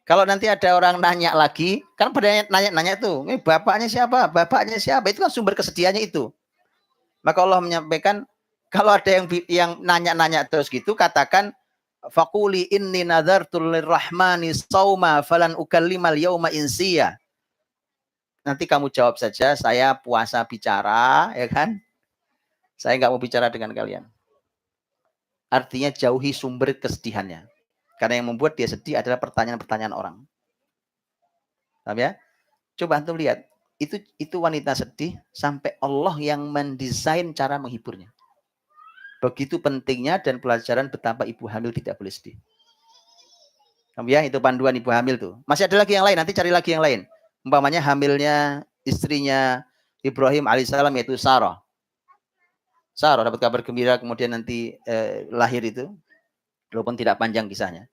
kalau nanti ada orang nanya lagi, kan pada nanya tuh, ini bapaknya siapa? Bapaknya siapa? Itu kan sumber kesedihannya itu. Maka Allah menyampaikan, kalau ada yang nanya-nanya terus gitu, katakan, faquli inni nadartul lirrahmani sauma falan ukallimal yauma insiya. Nanti kamu jawab saja, saya puasa bicara, ya kan? Saya nggak mau bicara dengan kalian. Artinya jauhi sumber kesedihannya. Karena yang membuat dia sedih adalah pertanyaan-pertanyaan orang. Paham ya? Coba antum lihat, itu wanita sedih sampai Allah yang mendesain cara menghiburnya. Begitu pentingnya dan pelajaran betapa ibu hamil tidak boleh sedih. Paham ya? Itu panduan ibu hamil tuh. Masih ada lagi yang lain, nanti cari lagi yang lain. Umpamanya hamilnya istrinya Ibrahim alaihissalam, yaitu Sarah. Sarah dapat kabar gembira, kemudian nanti lahir itu, walaupun tidak panjang kisahnya.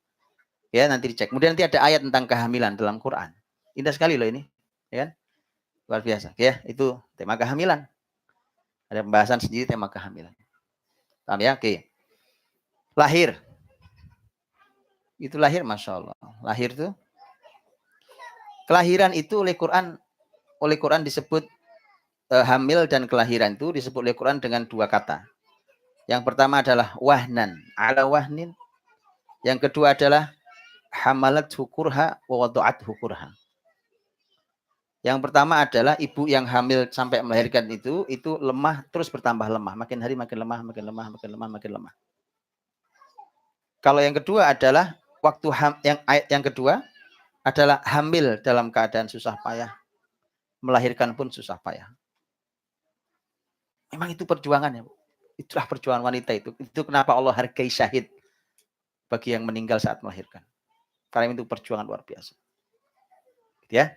Ya, nanti dicek. Kemudian nanti ada ayat tentang kehamilan dalam Quran. Indah sekali loh ini, ya kan? Luar biasa. Ya, itu tema kehamilan. Ada pembahasan sendiri tema kehamilan. Paham ya? Oke. Lahir. Itu lahir, Masya Allah. Lahir itu. Kelahiran itu oleh Quran disebut hamil dan kelahiran itu disebut oleh Quran dengan dua kata. Yang pertama adalah wahnan, ala wahnin. Yang kedua adalah hamalat hukurha wa wadu'at hukurha. Yang pertama adalah ibu yang hamil sampai melahirkan itu lemah, terus bertambah lemah. Makin hari makin lemah, makin lemah, makin lemah, makin lemah. Kalau yang kedua adalah yang kedua adalah hamil dalam keadaan susah payah. Melahirkan pun susah payah. Memang itu perjuangannya. Itulah perjuangan wanita itu. Itu kenapa Allah hargai syahid bagi yang meninggal saat melahirkan. Karena itu perjuangan luar biasa. Ya.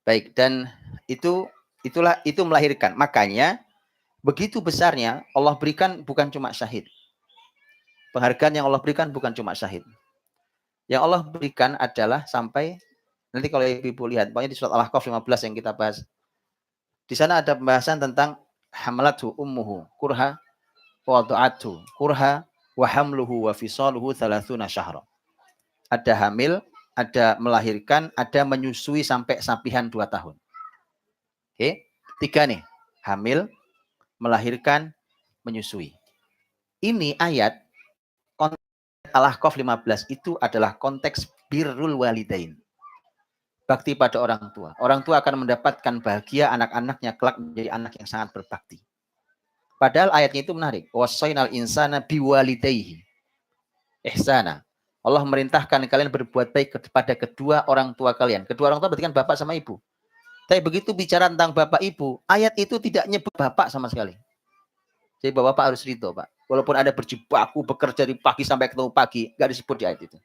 Baik, dan itu melahirkan. Makanya begitu besarnya Allah berikan bukan cuma syahid. Penghargaan yang Allah berikan bukan cuma syahid. Yang Allah berikan adalah sampai nanti kalau ibu lihat, pokoknya di surat Al-Ahqaf 15 yang kita bahas. Di sana ada pembahasan tentang hamalathu ummuhu kurha wa wada'athu kurha wa hamluhu wa fisaluhu 30 syahra. Ada hamil, ada melahirkan, ada menyusui sampai sapihan 2 tahun. Oke, 3 nih. Hamil, melahirkan, menyusui. Ini ayat Al-Ahqaf 15 itu adalah konteks birrul walidain. Bakti pada orang tua. Orang tua akan mendapatkan bahagia anak-anaknya kelak menjadi anak yang sangat berbakti. Padahal ayatnya itu menarik. Wasainal insana biwalidayhi ihsana. Allah merintahkan kalian berbuat baik kepada kedua orang tua kalian. Kedua orang tua berarti kan bapak sama ibu. Tapi begitu bicara tentang bapak ibu, ayat itu tidak nyebut bapak sama sekali. Jadi bapak harus ridho, Pak. Walaupun ada berjibaku, bekerja dari pagi sampai ketemu pagi, nggak disebut di ayat itu.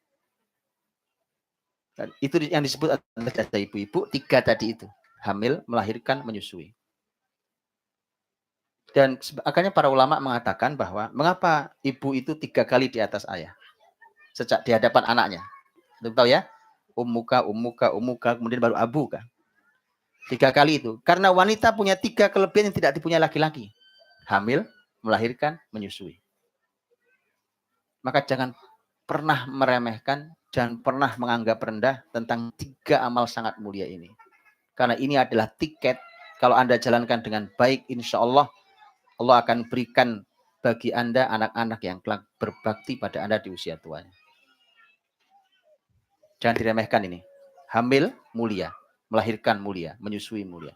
Dan itu yang disebut adalah ibu-ibu 3 tadi itu. Hamil, melahirkan, menyusui. Dan akhirnya para ulama mengatakan bahwa mengapa ibu itu 3 kali di atas ayah. Sejak di hadapan anaknya. Untuk tahu ya? Ummuka, kemudian baru abuka. 3 kali itu. Karena wanita punya 3 kelebihan yang tidak dipunyai laki-laki. Hamil, melahirkan, menyusui. Maka jangan pernah meremehkan, Jangan pernah menganggap rendah tentang 3 amal sangat mulia ini. Karena ini adalah tiket. Kalau Anda jalankan dengan baik, insya Allah, Allah akan berikan bagi Anda anak-anak yang kelak berbakti pada Anda di usia tuanya. Jangan diremehkan ini. Hamil mulia, melahirkan mulia, menyusui mulia.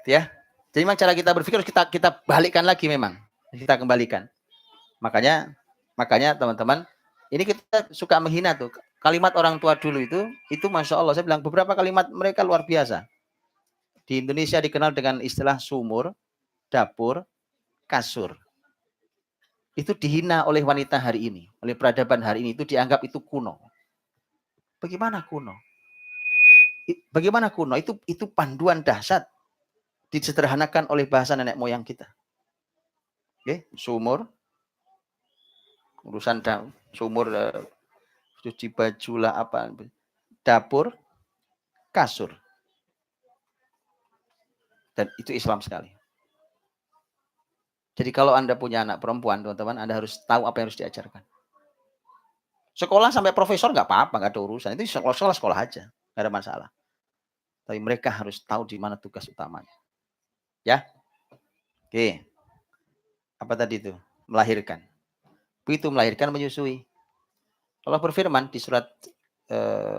Ya. Jadi memang cara kita berpikir kita balikkan lagi memang. Kita kembalikan. Makanya teman-teman, ini kita suka menghina tuh. Kalimat orang tua dulu itu Masya Allah, saya bilang beberapa kalimat mereka luar biasa. Di Indonesia dikenal dengan istilah sumur, dapur, kasur. Itu dihina oleh wanita hari ini, oleh peradaban hari ini, itu dianggap itu kuno. Bagaimana kuno? Bagaimana kuno? Itu panduan dahsyat disederhanakan oleh bahasa nenek moyang kita. Oke, sumur, urusan sumur, cuci baju lah apa, dapur, kasur. Dan itu Islam sekali. Jadi kalau Anda punya anak perempuan, teman-teman, Anda harus tahu apa yang harus diajarkan. Sekolah sampai profesor nggak apa-apa, nggak ada urusan. Itu sekolah aja, nggak ada masalah. Tapi mereka harus tahu di mana tugas utamanya. Ya, oke. Apa tadi itu? Melahirkan. Begitu melahirkan, menyusui. Allah berfirman di surat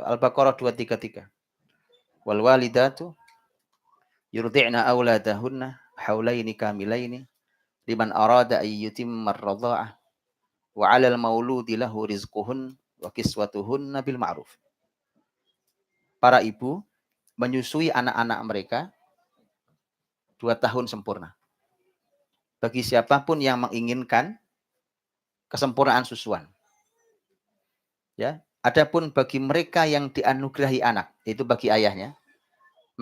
Al-Baqarah 233. Wal walidatu yurdi'na auladahunna haulaini kamilaini liman arada ayyutimma ar-radha'ah wa 'alal mauludi lahu rizquhun wa kiswatuhunna bil ma'ruf. Para ibu menyusui anak-anak mereka 2 tahun sempurna. Bagi siapapun yang menginginkan kesempurnaan susuan. Ya, adapun bagi mereka yang dianugerahi anak, itu bagi ayahnya,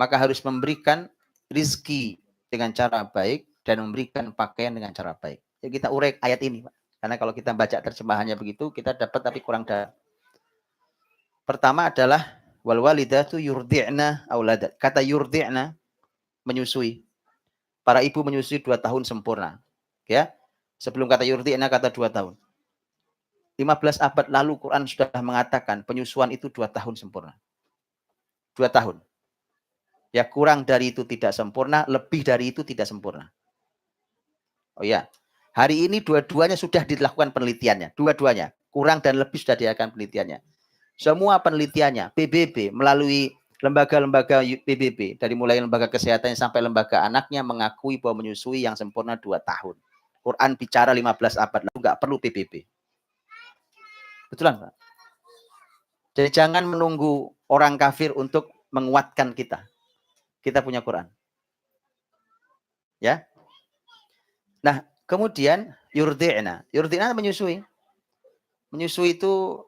maka harus memberikan rizki dengan cara baik dan memberikan pakaian dengan cara baik. Jadi kita urek ayat ini, Pak. Karena kalau kita baca terjemahannya begitu, kita dapat tapi kurang dalam. Pertama adalah wal walidatu yurdi'na auladat. Kata yurdi'na, menyusui. Para ibu menyusui 2 tahun sempurna. Ya. Sebelum kata yurdi'na, kata 2 tahun. 15 abad lalu Quran sudah mengatakan penyusuan itu 2 tahun sempurna. 2 tahun. Ya, kurang dari itu tidak sempurna, lebih dari itu tidak sempurna. Oh ya, hari ini dua-duanya sudah dilakukan penelitiannya. Dua-duanya, kurang dan lebih sudah dilakukan penelitiannya. Semua penelitiannya, PBB, melalui lembaga-lembaga PBB, dari mulai lembaga kesehatan sampai lembaga anaknya, mengakui bahwa menyusui yang sempurna 2 tahun. Quran bicara 15 abad lalu, nggak perlu PBB. Betulan, Pak? Jadi jangan menunggu orang kafir untuk menguatkan kita. Kita punya Quran. Ya. Nah, kemudian yurdi'na. Yurdi'na menyusui. Menyusui itu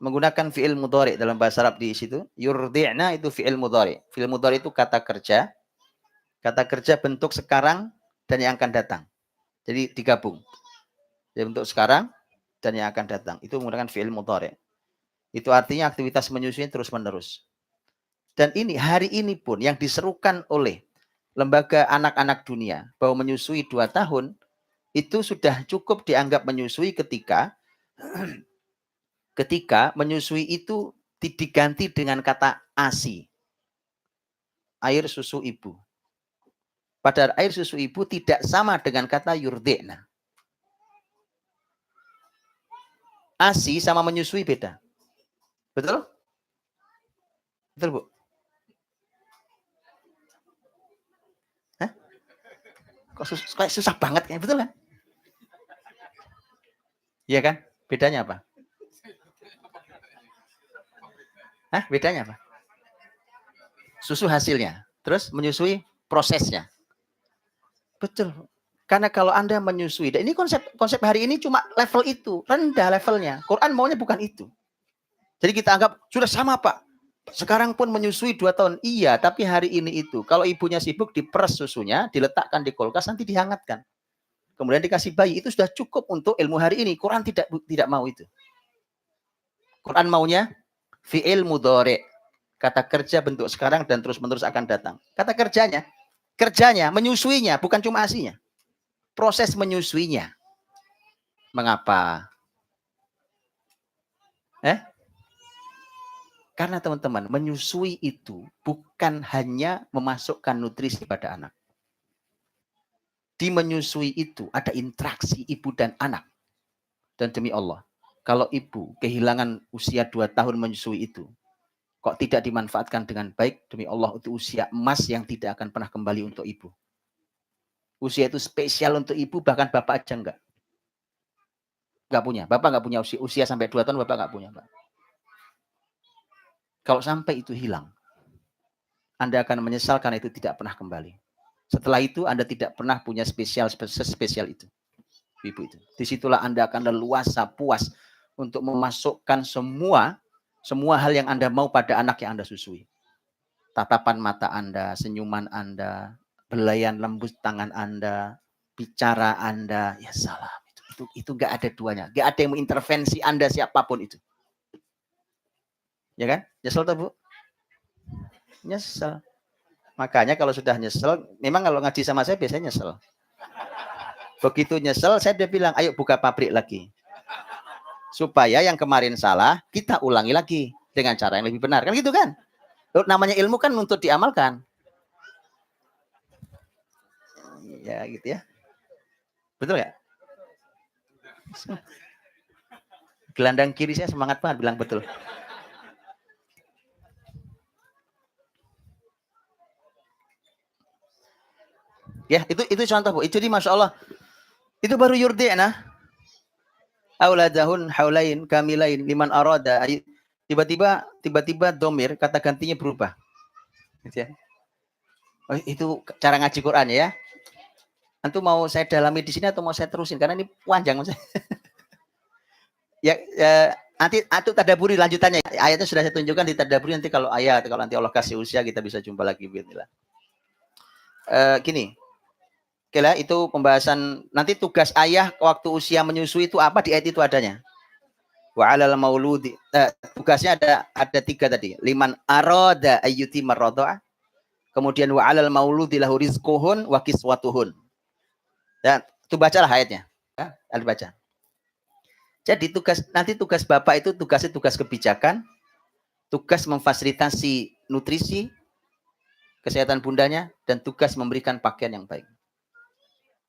menggunakan fi'il mudhari dalam bahasa Arab di situ. Yurdi'na itu fi'il mudhari. Fi'il mudhari itu kata kerja. Kata kerja bentuk sekarang dan yang akan datang. Jadi digabung. Jadi bentuk sekarang dan yang akan datang. Itu menggunakan fi'il mudhari. Itu artinya aktivitas menyusui terus-menerus. Dan ini hari ini pun yang diserukan oleh lembaga anak-anak dunia bahwa menyusui 2 tahun itu sudah cukup dianggap menyusui ketika menyusui itu diganti dengan kata ASI. Air susu ibu. Padahal air susu ibu tidak sama dengan kata yurdi'na. ASI sama menyusui beda. Betul? Betul, Bu? Hah? Kok susah banget kan? Betul kan? Iya kan? Bedanya apa? Hah? Bedanya apa? Susu hasilnya. Terus menyusui prosesnya. Betul. Karena kalau Anda menyusui, dan ini konsep hari ini cuma level itu, rendah levelnya. Quran maunya bukan itu. Jadi kita anggap sudah sama, Pak. Sekarang pun menyusui 2 tahun. Iya, tapi hari ini itu. Kalau ibunya sibuk, diperes susunya, diletakkan di kulkas, nanti dihangatkan. Kemudian dikasih bayi. Itu sudah cukup untuk ilmu hari ini. Quran tidak mau itu. Quran maunya fi'il mudhari. Kata kerja bentuk sekarang dan terus-menerus akan datang. Kata kerjanya, menyusuinya, bukan cuma asinya. Proses menyusuinya. Mengapa? Karena teman-teman, menyusui itu bukan hanya memasukkan nutrisi pada anak. Di menyusui itu ada interaksi ibu dan anak. Dan demi Allah, kalau ibu kehilangan usia 2 tahun menyusui itu, kok tidak dimanfaatkan dengan baik, demi Allah itu usia emas yang tidak akan pernah kembali untuk ibu. Usia itu spesial untuk ibu, bahkan bapak aja enggak. Enggak punya. Bapak enggak punya usia sampai 2 tahun, bapak enggak punya, Pak. Kalau sampai itu hilang, Anda akan menyesal karena itu tidak pernah kembali. Setelah itu Anda tidak pernah punya spesial itu. Ibu itu. Disitulah Anda akan leluasa, puas untuk memasukkan semua hal yang Anda mau pada anak yang Anda susui. Tatapan mata Anda, senyuman Anda, belayan lembut tangan Anda, bicara Anda, ya salam. Itu nggak ada duanya. Nggak ada yang mengintervensi Anda siapapun itu. Ya kan? Nyesel tuh, Bu? Nyesel. Makanya kalau sudah nyesel, memang kalau ngaji sama saya biasanya nyesel. Begitu nyesel, saya udah bilang, ayo buka pabrik lagi. Supaya yang kemarin salah, kita ulangi lagi. Dengan cara yang lebih benar. Kan gitu kan? Namanya ilmu kan untuk diamalkan. Ya gitu ya. Betul ya? Gelandang kiri saya semangat banget bilang betul. Ya, itu contoh, Bu. Jadi Masya Allah. Itu baru yurdi'na. Auladahun haulain kamilain liman arada. Tiba-tiba domir, kata gantinya berubah. Gitu ya. Oh, itu cara ngaji Quran ya. Antum mau saya dalami di sini atau mau saya terusin? Karena ini panjang. Ya, nanti tadaburi lanjutannya. Ayatnya sudah saya tunjukkan di tadaburi, nanti kalau nanti Allah kasih usia kita bisa jumpa lagi. Gini. Oke lah, itu pembahasan. Nanti tugas ayah waktu usia menyusui itu apa, di ayat itu adanya. Wa 'alal mauludi. Tugasnya ada 3 tadi. Liman arada ayyuti marradha. Kemudian wa 'alal mauludi lahu rizquhun wa kiswatuhun. Ya, itu bacalah ayatnya. Ya, ada baca. Jadi tugas bapak itu tugas kebijakan, tugas memfasilitasi nutrisi, kesehatan bundanya, dan tugas memberikan pakaian yang baik.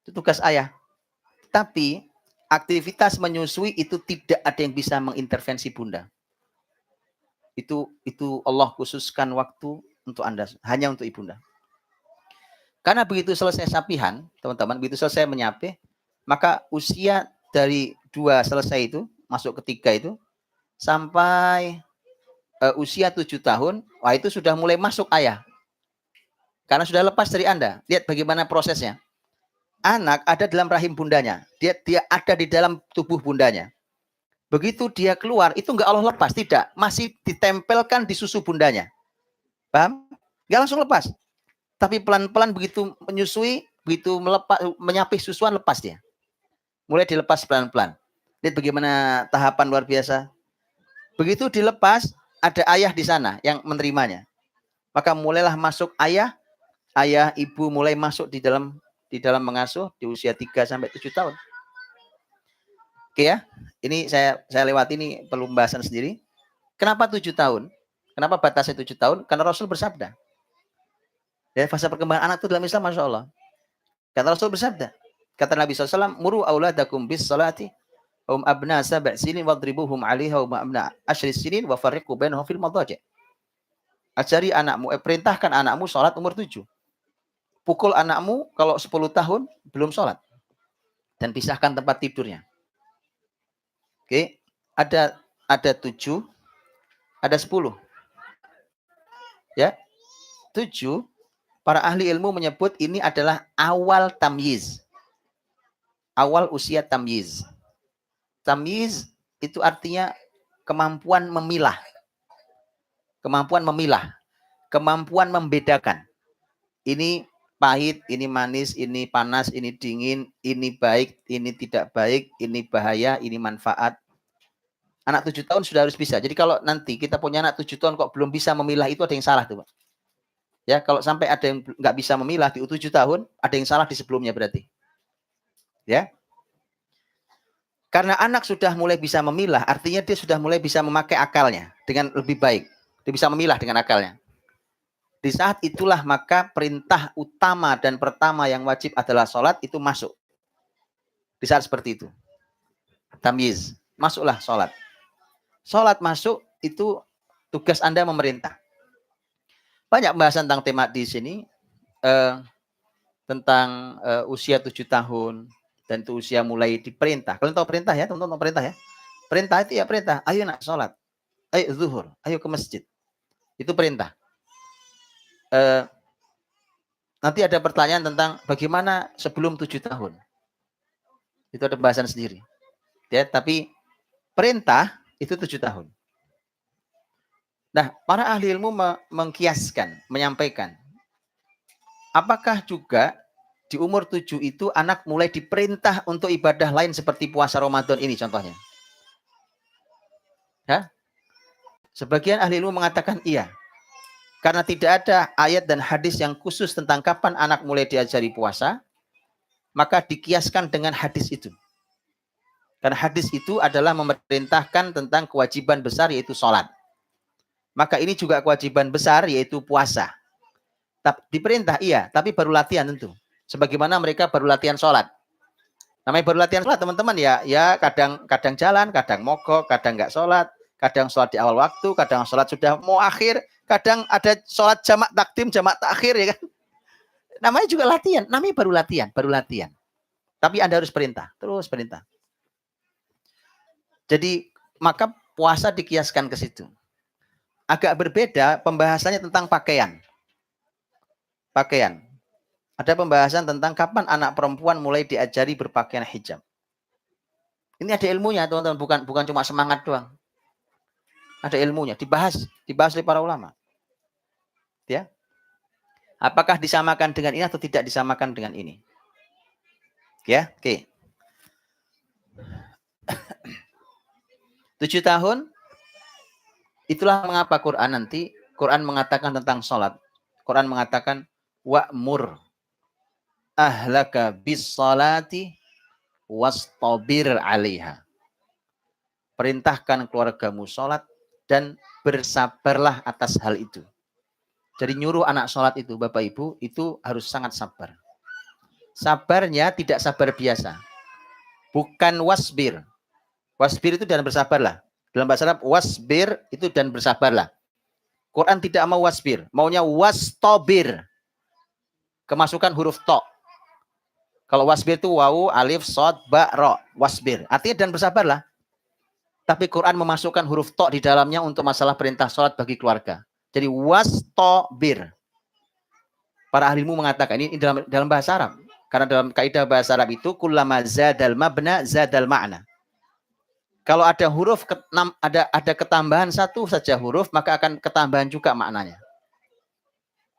Itu tugas ayah. Tapi aktivitas menyusui itu tidak ada yang bisa mengintervensi bunda. Itu Allah khususkan waktu untuk Anda, hanya untuk ibunda. Karena begitu selesai sapihan, teman-teman, begitu selesai menyapih, maka usia dari 2 selesai itu, masuk ke 3 itu, sampai usia 7 tahun, wah itu sudah mulai masuk ayah. Karena sudah lepas dari Anda. Lihat bagaimana prosesnya. Anak ada dalam rahim bundanya. Dia ada di dalam tubuh bundanya. Begitu dia keluar, itu enggak Allah lepas. Tidak. Masih ditempelkan di susu bundanya. Paham? Enggak langsung lepas. Tapi pelan-pelan begitu menyusui, begitu menyapih susuan, lepas dia. Mulai dilepas pelan-pelan. Lihat bagaimana tahapan luar biasa. Begitu dilepas, ada ayah di sana yang menerimanya. Maka mulailah masuk ayah, ibu mulai masuk di dalam mengasuh di usia 3 sampai 7 tahun. Oke ya. Ini saya lewati, ini perlu pembahasan sendiri. Kenapa 7 tahun? Kenapa batasnya 7 tahun? Karena Rasul bersabda. Ya, fase perkembangan anak itu dalam Islam, Masya Allah. Kata Rasul bersabda. Kata Nabi SAW, muru auladakum bis salati abna 7 sinin wadribuhum 'alaiha abna 10 sinin wa farriqu bainahum fil madaji'. Ajari anakmu, perintahkan anakmu sholat umur 7. Pukul anakmu kalau 10 tahun belum sholat. Dan pisahkan tempat tidurnya. Oke, ada 7, ada 10. Ya, 7, para ahli ilmu menyebut ini adalah awal tamyiz. Awal usia tamyiz. Tamyiz itu artinya kemampuan memilah. Kemampuan memilah. Kemampuan membedakan. Ini pahit, ini manis, ini panas, ini dingin, ini baik, ini tidak baik, ini bahaya, ini manfaat. Anak 7 tahun sudah harus bisa. Jadi kalau nanti kita punya anak 7 tahun kok belum bisa memilah, itu ada yang salah tuh, Pak. Ya, kalau sampai ada yang nggak bisa memilah di 7 tahun, ada yang salah di sebelumnya berarti. Ya. Karena anak sudah mulai bisa memilah, artinya dia sudah mulai bisa memakai akalnya dengan lebih baik. Dia bisa memilah dengan akalnya. Di saat itulah maka perintah utama dan pertama yang wajib adalah sholat itu masuk. Di saat seperti itu. Tamyiz, masuklah sholat. Sholat masuk itu tugas Anda memerintah. Banyak pembahasan tentang tema di sini. Tentang usia 7 tahun. Dan itu usia mulai diperintah. Kalian tahu perintah ya, teman-teman tahu perintah ya? Perintah itu ya perintah. Ayo nak sholat. Ayo zuhur. Ayo ke masjid. Itu perintah. Nanti ada pertanyaan tentang bagaimana sebelum 7 tahun. Itu ada pembahasan sendiri. Ya, tapi perintah itu 7 tahun. Nah, para ahli ilmu mengkiaskan, menyampaikan. Apakah juga di umur 7 itu anak mulai diperintah untuk ibadah lain seperti puasa Ramadan ini contohnya? Ya? Sebagian ahli ilmu mengatakan iya. Karena tidak ada ayat dan hadis yang khusus tentang kapan anak mulai diajari puasa, maka dikiaskan dengan hadis itu. Karena hadis itu adalah memerintahkan tentang kewajiban besar yaitu sholat. Maka ini juga kewajiban besar yaitu puasa. Diperintah iya, tapi baru latihan tentu. Sebagaimana mereka baru latihan sholat. Namanya baru latihan sholat teman-teman ya kadang jalan, kadang mogok, kadang nggak sholat, kadang sholat di awal waktu, kadang sholat sudah mau akhir, kadang ada sholat jamak takdim, jamak takhir ya kan. Namanya juga latihan, namanya baru latihan. Tapi Anda harus perintah, terus perintah. Jadi maka puasa dikiaskan ke situ. Agak berbeda pembahasannya tentang pakaian. Ada pembahasan tentang kapan anak perempuan mulai diajari berpakaian hijab. Ini ada ilmunya teman-teman, bukan cuma semangat doang. Ada ilmunya, dibahas oleh para ulama. Ya. Apakah disamakan dengan ini atau tidak disamakan dengan ini? Ya, oke. 7 tahun, itulah mengapa Quran mengatakan tentang sholat. Quran mengatakan, wa'mur ahlaka bis salati wastabir 'alaiha. Perintahkan keluargamu sholat dan bersabarlah atas hal itu. Jadi nyuruh anak sholat itu, Bapak Ibu, itu harus sangat sabar. Sabarnya tidak sabar biasa. Bukan wasbir. Wasbir itu dan bersabarlah. Dalam bahasa Arab, wasbir itu dan bersabarlah. Quran tidak mau wasbir. Maunya wastabir. Kemasukan huruf to. Kalau wasbir itu wawu, alif, sod, ba, ro. Wasbir. Artinya dan bersabarlah. Tapi Quran memasukkan huruf to di dalamnya untuk masalah perintah sholat bagi keluarga. Jadi wastabir. Para ahli ilmu mengatakan ini dalam bahasa Arab. Karena dalam kaidah bahasa Arab itu kullama zadal mabna zadal ma'na. Kalau ada huruf ada ketambahan satu saja huruf, maka akan ketambahan juga maknanya.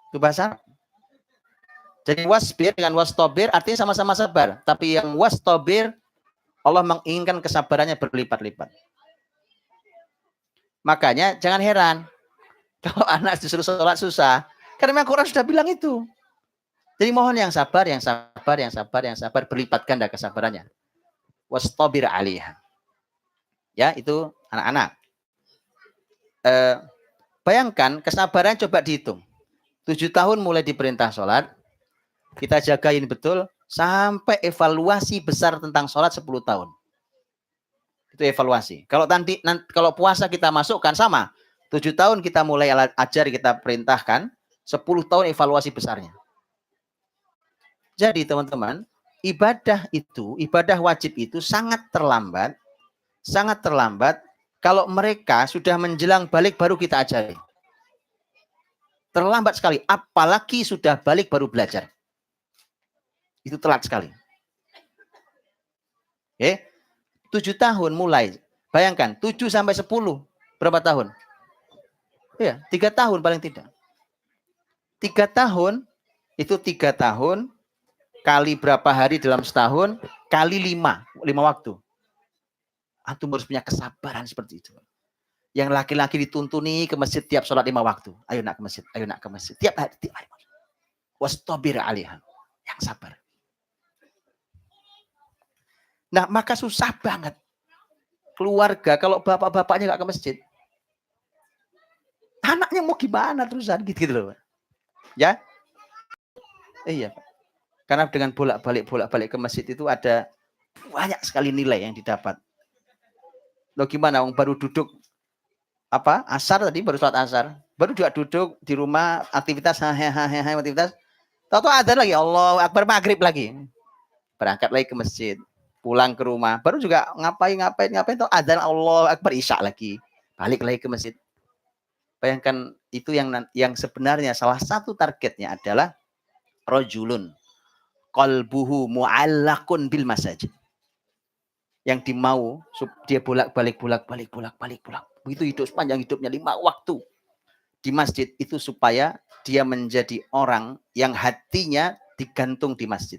Itu bahasa Arab. Jadi wasbir dengan wastabir artinya sama-sama sabar. Tapi yang wastabir Allah menginginkan kesabarannya berlipat-lipat. Makanya jangan heran kalau anak disuruh sholat susah. Karena memang Quran sudah bilang itu. Jadi mohon yang sabar, berlipat ganda kesabarannya. Wastabir 'alaiha. Ya, itu anak-anak. Bayangkan kesabaran coba dihitung. 7 tahun mulai diperintah sholat. Kita jagain betul sampai evaluasi besar tentang sholat 10 tahun. Itu evaluasi. Kalau puasa kita masukkan sama. 7 tahun kita mulai ajar, kita perintahkan. 10 tahun evaluasi besarnya. Jadi teman-teman, ibadah wajib itu sangat terlambat kalau mereka sudah menjelang balik baru kita ajari. Terlambat sekali, apalagi sudah balik baru belajar. Itu telat sekali. Oke. 7 tahun mulai. Bayangkan, 7 sampai 10. Berapa tahun? Ya, 3 tahun paling tidak. 3 tahun, itu 3 tahun, kali berapa hari dalam setahun, kali 5 waktu. Antum harus punya kesabaran seperti itu. Yang laki-laki dituntuni ke masjid tiap sholat 5 waktu. Ayo nak ke masjid. Tiap hari. Wastabir 'alaiha. Yang sabar. Nah, maka susah banget keluarga kalau bapak-bapaknya nggak ke masjid. Anaknya mau gimana terusan gitu loh. Ya. Iya, Pak. Karena dengan bolak-balik ke masjid itu ada banyak sekali nilai yang didapat. Loh gimana? Baru duduk asar tadi, baru sholat asar, baru juga duduk di rumah aktivitas aktivitas. Tahu-tahu adzan lagi, Allahu Akbar, maghrib lagi. Berangkat lagi ke masjid, pulang ke rumah, baru juga ngapain, tahu adzan Allahu Akbar, isya lagi. Balik lagi ke masjid. Bayangkan itu yang sebenarnya salah satu targetnya adalah rajulun qalbuhu mu'allaqun bil masajid. Yang dimau dia bolak-balik. Begitu hidup sepanjang hidupnya 5 waktu di masjid itu supaya dia menjadi orang yang hatinya digantung di masjid.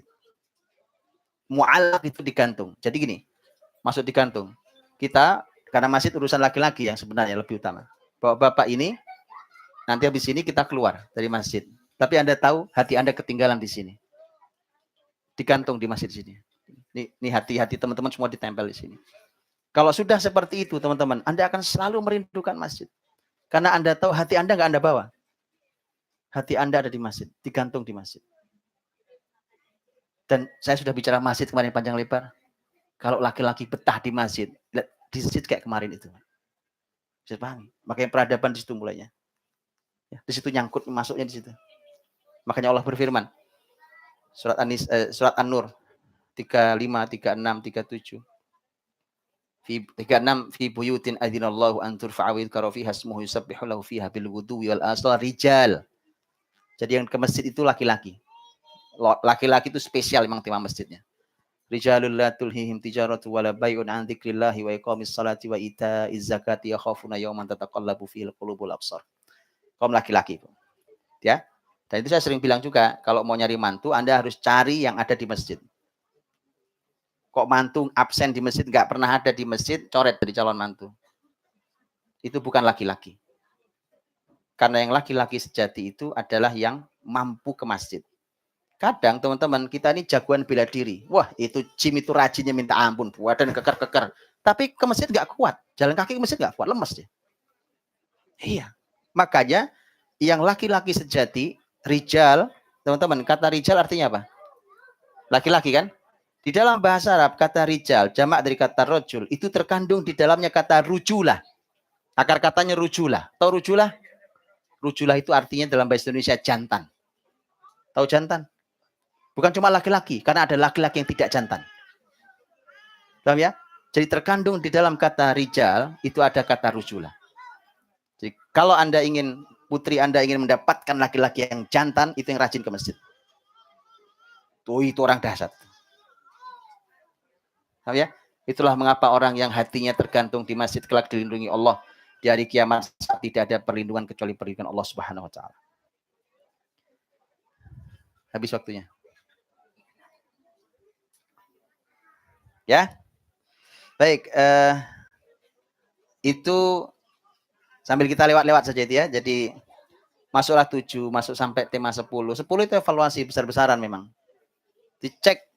Mu'allaq itu digantung. Jadi gini, maksud digantung. Kita karena masjid urusan laki-laki yang sebenarnya lebih utama. Bapak ini nanti habis ini kita keluar dari masjid. Tapi Anda tahu hati Anda ketinggalan di sini. Digantung di masjid sini. Ini hati-hati teman-teman semua ditempel di sini. Kalau sudah seperti itu teman-teman, Anda akan selalu merindukan masjid. Karena Anda tahu hati Anda nggak Anda bawa. Hati Anda ada di masjid, digantung di masjid. Dan saya sudah bicara masjid kemarin panjang lebar. Kalau laki-laki betah di masjid kayak kemarin itu. Bisa pahami. Makanya peradaban di situ mulainya. Ya, di situ nyangkut, masuknya di situ. Makanya Allah berfirman. Surat An-Nur 35, 36, 37. 36 fi buyutin adzinallahu an turfa'a wa yudhkara fiha ismuhu yusabbihu lahu fiha bil ghudwi wal asal rijal. Jadi yang ke masjid itu laki-laki. Laki-laki itu spesial memang tema masjidnya. Rijalul la tulhihim tijaratu wala bai'un an dzikrillahi wa iqamis salati wa ita'iz zakati yakhafuna yawman tataqallabu fihil qulubul absar. Kaum laki-laki itu. Ya. Dan itu saya sering bilang juga, kalau mau nyari mantu Anda harus cari yang ada di masjid. Kok mantu absen di masjid, nggak pernah ada di masjid, coret dari calon mantu. Itu bukan laki-laki. Karena yang laki-laki sejati itu adalah yang mampu ke masjid. Kadang teman-teman kita ini jagoan bela diri. Wah itu gym itu rajinnya minta ampun, badan keker-keker. Tapi ke masjid nggak kuat. Jalan kaki ke masjid nggak kuat, lemes dia. Iya. Makanya yang laki-laki sejati, rijal, teman-teman, kata rijal artinya apa? Laki-laki kan? Di dalam bahasa Arab, kata rijal, jamak dari kata rojul, itu terkandung di dalamnya kata rujulah. Akar katanya rujulah. Tahu rujulah? Rujulah itu artinya dalam bahasa Indonesia jantan. Tahu jantan? Bukan cuma laki-laki, karena ada laki-laki yang tidak jantan. Paham ya? Jadi terkandung di dalam kata rijal, itu ada kata rujulah. Jadi kalau Anda ingin, putri Anda ingin mendapatkan laki-laki yang jantan, itu yang rajin ke masjid. Tuh, itu orang dahsyat. Ya, itulah mengapa orang yang hatinya tergantung di masjid kelak dilindungi Allah di hari kiamat, tidak ada perlindungan kecuali perlindungan Allah Subhanahu wa taala. Habis waktunya. Ya. Baik, itu sambil kita lewat-lewat saja itu ya. Jadi masuklah 7, masuk sampai tema 10. 10 itu evaluasi besar-besaran memang.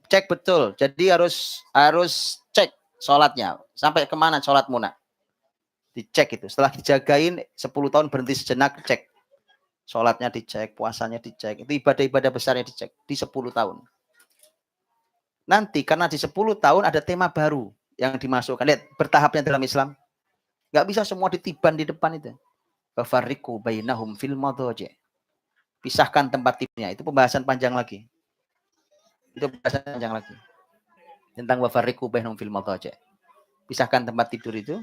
Cek betul. Jadi harus cek sholatnya. Sampai kemana sholatmu nak? Dicek itu. Setelah dijagain 10 tahun berhenti sejenak, cek. Sholatnya dicek, puasanya dicek. Itu ibadah-ibadah besarnya dicek. Di 10 tahun. Nanti karena di 10 tahun ada tema baru yang dimasukkan. Lihat bertahapnya dalam Islam. Nggak bisa semua ditiban di depan itu. Fafarriqu bainahum fil madhaji. Pisahkan tempat tidurnya. Itu pembahasan panjang lagi. Itu pembahasan panjang lagi. Tentang wafarriqu bainahum fil madhaji. Pisahkan tempat tidur itu.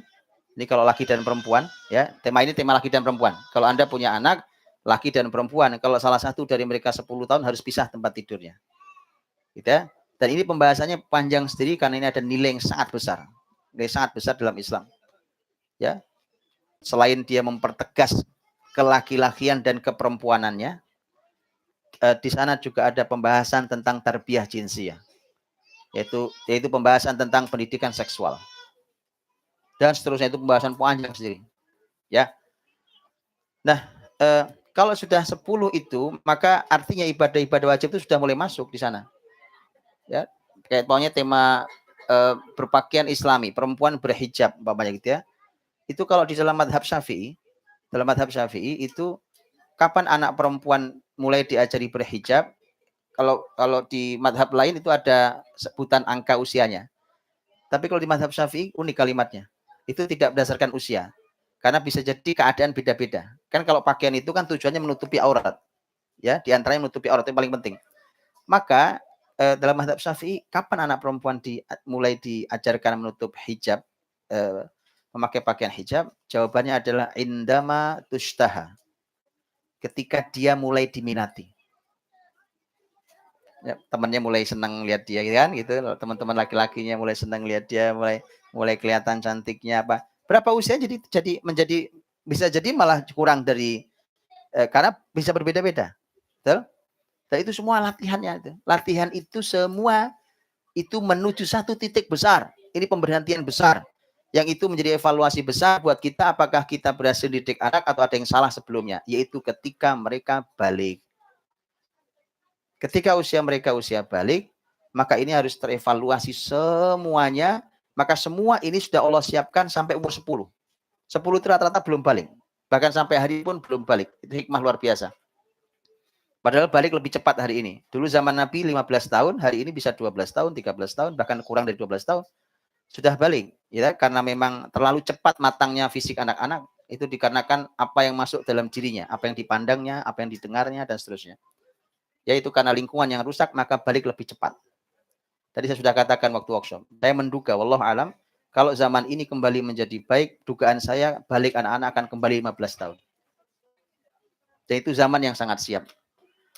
Ini kalau laki dan perempuan, ya. Tema ini tema laki dan perempuan. Kalau Anda punya anak, laki dan perempuan, kalau salah satu dari mereka 10 tahun harus pisah tempat tidurnya. Gitu ya. Dan ini pembahasannya panjang sendiri karena ini ada nilai yang sangat besar. Nilai sangat besar dalam Islam. Ya. Selain dia mempertegas kelaki-lakian dan keperempuanannya, di sana juga ada pembahasan tentang tarbiyah jinsiyah. Yaitu pembahasan tentang pendidikan seksual. Dan seterusnya, itu pembahasan panjang sendiri. Ya. Nah, kalau sudah 10 itu, maka artinya ibadah-ibadah wajib itu sudah mulai masuk di sana. Ya. Kayak pokoknya tema berpakaian Islami, perempuan berhijab umpamanya gitu ya. Itu kalau di dalam madhab Syafi'i itu kapan anak perempuan mulai diajari berhijab? Kalau di madhab lain itu ada sebutan angka usianya. Tapi kalau di madhab Syafi'i unik kalimatnya. Itu tidak berdasarkan usia. Karena bisa jadi keadaan beda-beda. Kan kalau pakaian itu kan tujuannya menutupi aurat. Ya, di antaranya menutupi aurat yang paling penting. Maka dalam madhab Syafi'i, kapan anak perempuan mulai diajarkan menutup hijab, memakai pakaian hijab? Jawabannya adalah indama tushtaha. Ketika dia mulai diminati. Ya, temannya mulai senang lihat dia kan gitu, teman-teman laki-lakinya mulai senang lihat dia, mulai kelihatan cantiknya apa. Berapa usia jadi menjadi bisa jadi malah kurang dari karena bisa berbeda-beda. Betul? Dan itu semua latihannya itu. Latihan itu semua itu menuju satu titik besar. Ini pemberhentian besar. Yang itu menjadi evaluasi besar buat kita apakah kita berhasil didik anak atau ada yang salah sebelumnya, yaitu ketika mereka balik. Ketika mereka usia balik, maka ini harus terevaluasi semuanya. Maka semua ini sudah Allah siapkan sampai umur 10. 10 itu rata-rata belum balik. Bahkan sampai hari pun belum balik. Itu hikmah luar biasa. Padahal balik lebih cepat hari ini. Dulu zaman Nabi 15 tahun, hari ini bisa 12 tahun, 13 tahun, bahkan kurang dari 12 tahun. Sudah balik. Ya, karena memang terlalu cepat matangnya fisik anak-anak. Itu dikarenakan apa yang masuk dalam dirinya. Apa yang dipandangnya, apa yang didengarnya, dan seterusnya. Yaitu karena lingkungan yang rusak, maka balik lebih cepat. Tadi saya sudah katakan waktu workshop. Saya menduga, wallahu alam, kalau zaman ini kembali menjadi baik, dugaan saya balik anak-anak akan kembali 15 tahun. Dan itu zaman yang sangat siap.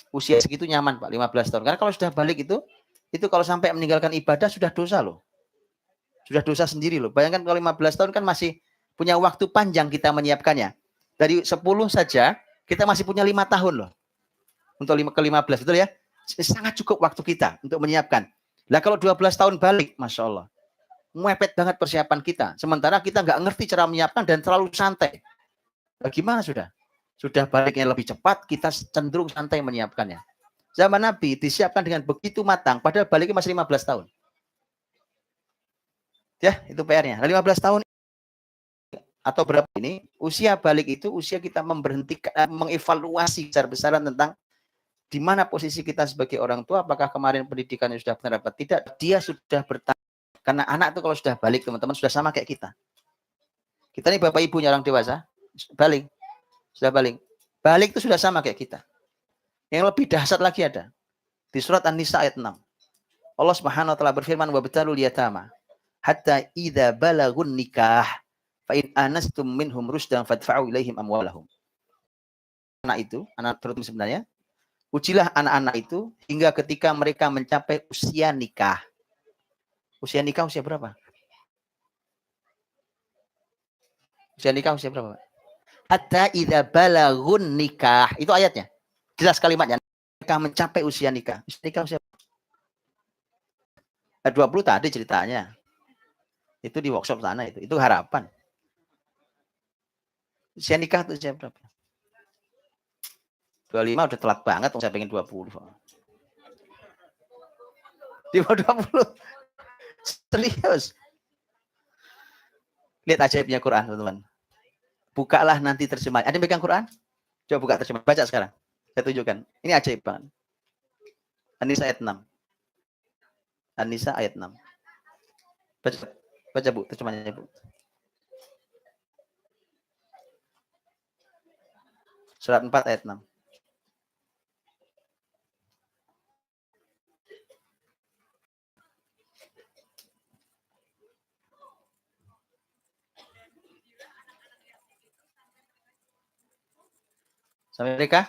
Usia segitu nyaman Pak, 15 tahun. Karena kalau sudah balik itu kalau sampai meninggalkan ibadah sudah dosa loh. Sudah dosa sendiri loh. Bayangkan kalau 15 tahun kan masih punya waktu panjang kita menyiapkannya. Dari 10 saja, kita masih punya 5 tahun loh. Untuk ke 15, betul ya? Sangat cukup waktu kita untuk menyiapkan. Nah kalau 12 tahun balik, Masya Allah. Mepet banget persiapan kita. Sementara kita nggak ngerti cara menyiapkan dan terlalu santai. Bagaimana sudah? Sudah baliknya lebih cepat, kita cenderung santai menyiapkannya. Zaman Nabi disiapkan dengan begitu matang, padahal baliknya masih 15 tahun. Ya, itu PR-nya. Nah, 15 tahun atau berapa ini, usia balik itu usia kita memberhentikan, mengevaluasi besar-besaran tentang di mana posisi kita sebagai orang tua, apakah kemarin pendidikannya sudah benar atau tidak, dia sudah bertanya. Karena anak itu kalau sudah balik, teman-teman, sudah sama kayak kita. Kita ini bapak ibunya orang dewasa, balik. Sudah balik. Balik itu sudah sama kayak kita. Yang lebih dahsyat lagi ada. Di surat An-Nisa ayat 6. Allah Subhanahu wa taala berfirman, "Wabtalul yatama hatta idza balagun nikah fa in anastum minhum rusdan fadfa'u ilaihim amwalahum." Anak itu, anak terutama sebenarnya, ujilah anak-anak itu hingga ketika mereka mencapai usia nikah. Usia nikah usia berapa? Usia nikah usia berapa? Hatta idza balagun nikah. Itu ayatnya. Jelas kalimatnya. Mereka mencapai usia nikah. Usia nikah usia 20 tadi ceritanya. Itu di workshop sana itu. Itu harapan. Usia nikah itu usia berapa? 25 udah telat banget, saya pengen 20. Di bawah 20. Serius. Lihat ajaibnya Quran, teman-teman. Bukalah nanti terjemahan. Ada yang pegang Quran? Coba buka terjemahan. Baca sekarang. Saya tunjukkan. Ini ajaib banget. An-Nisa ayat 6. An-Nisa ayat 6. Baca Bu, terjemahannya Bu. Surat 4 ayat 6. Sampai mereka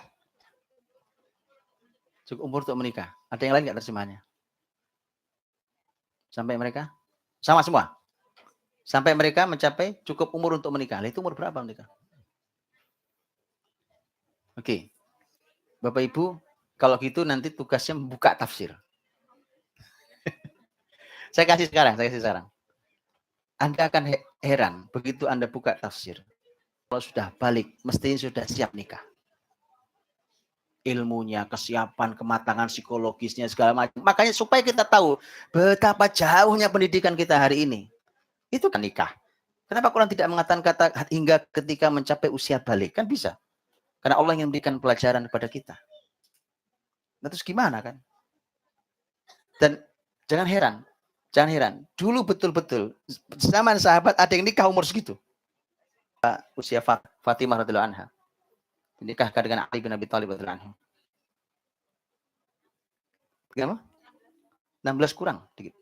cukup umur untuk menikah. Ada yang lain nggak terjemahannya? Sampai mereka sama semua. Sampai mereka mencapai cukup umur untuk menikah. Itu umur berapa menikah? Oke. Bapak Ibu, kalau gitu nanti tugasnya membuka tafsir. Saya kasih sekarang. Anda akan heran begitu Anda buka tafsir. Kalau sudah balik, mestinya sudah siap nikah. ilmunya, kesiapan, kematangan psikologisnya, segala macam. Makanya supaya kita tahu betapa jauhnya pendidikan kita hari ini. Itu kan nikah. Kenapa Quran tidak mengatakan kata hingga ketika mencapai usia balik? Kan bisa. Karena Allah yang memberikan pelajaran kepada kita. Nah, terus gimana kan? Dan jangan heran. Dulu betul-betul zaman sahabat ada yang nikah umur segitu. Usia Fatimah radhiyallahu anha. Menikahkan dengan Ali bin Abi Thalib radhiyallahu anhu. Berapa? 16 kurang dikit.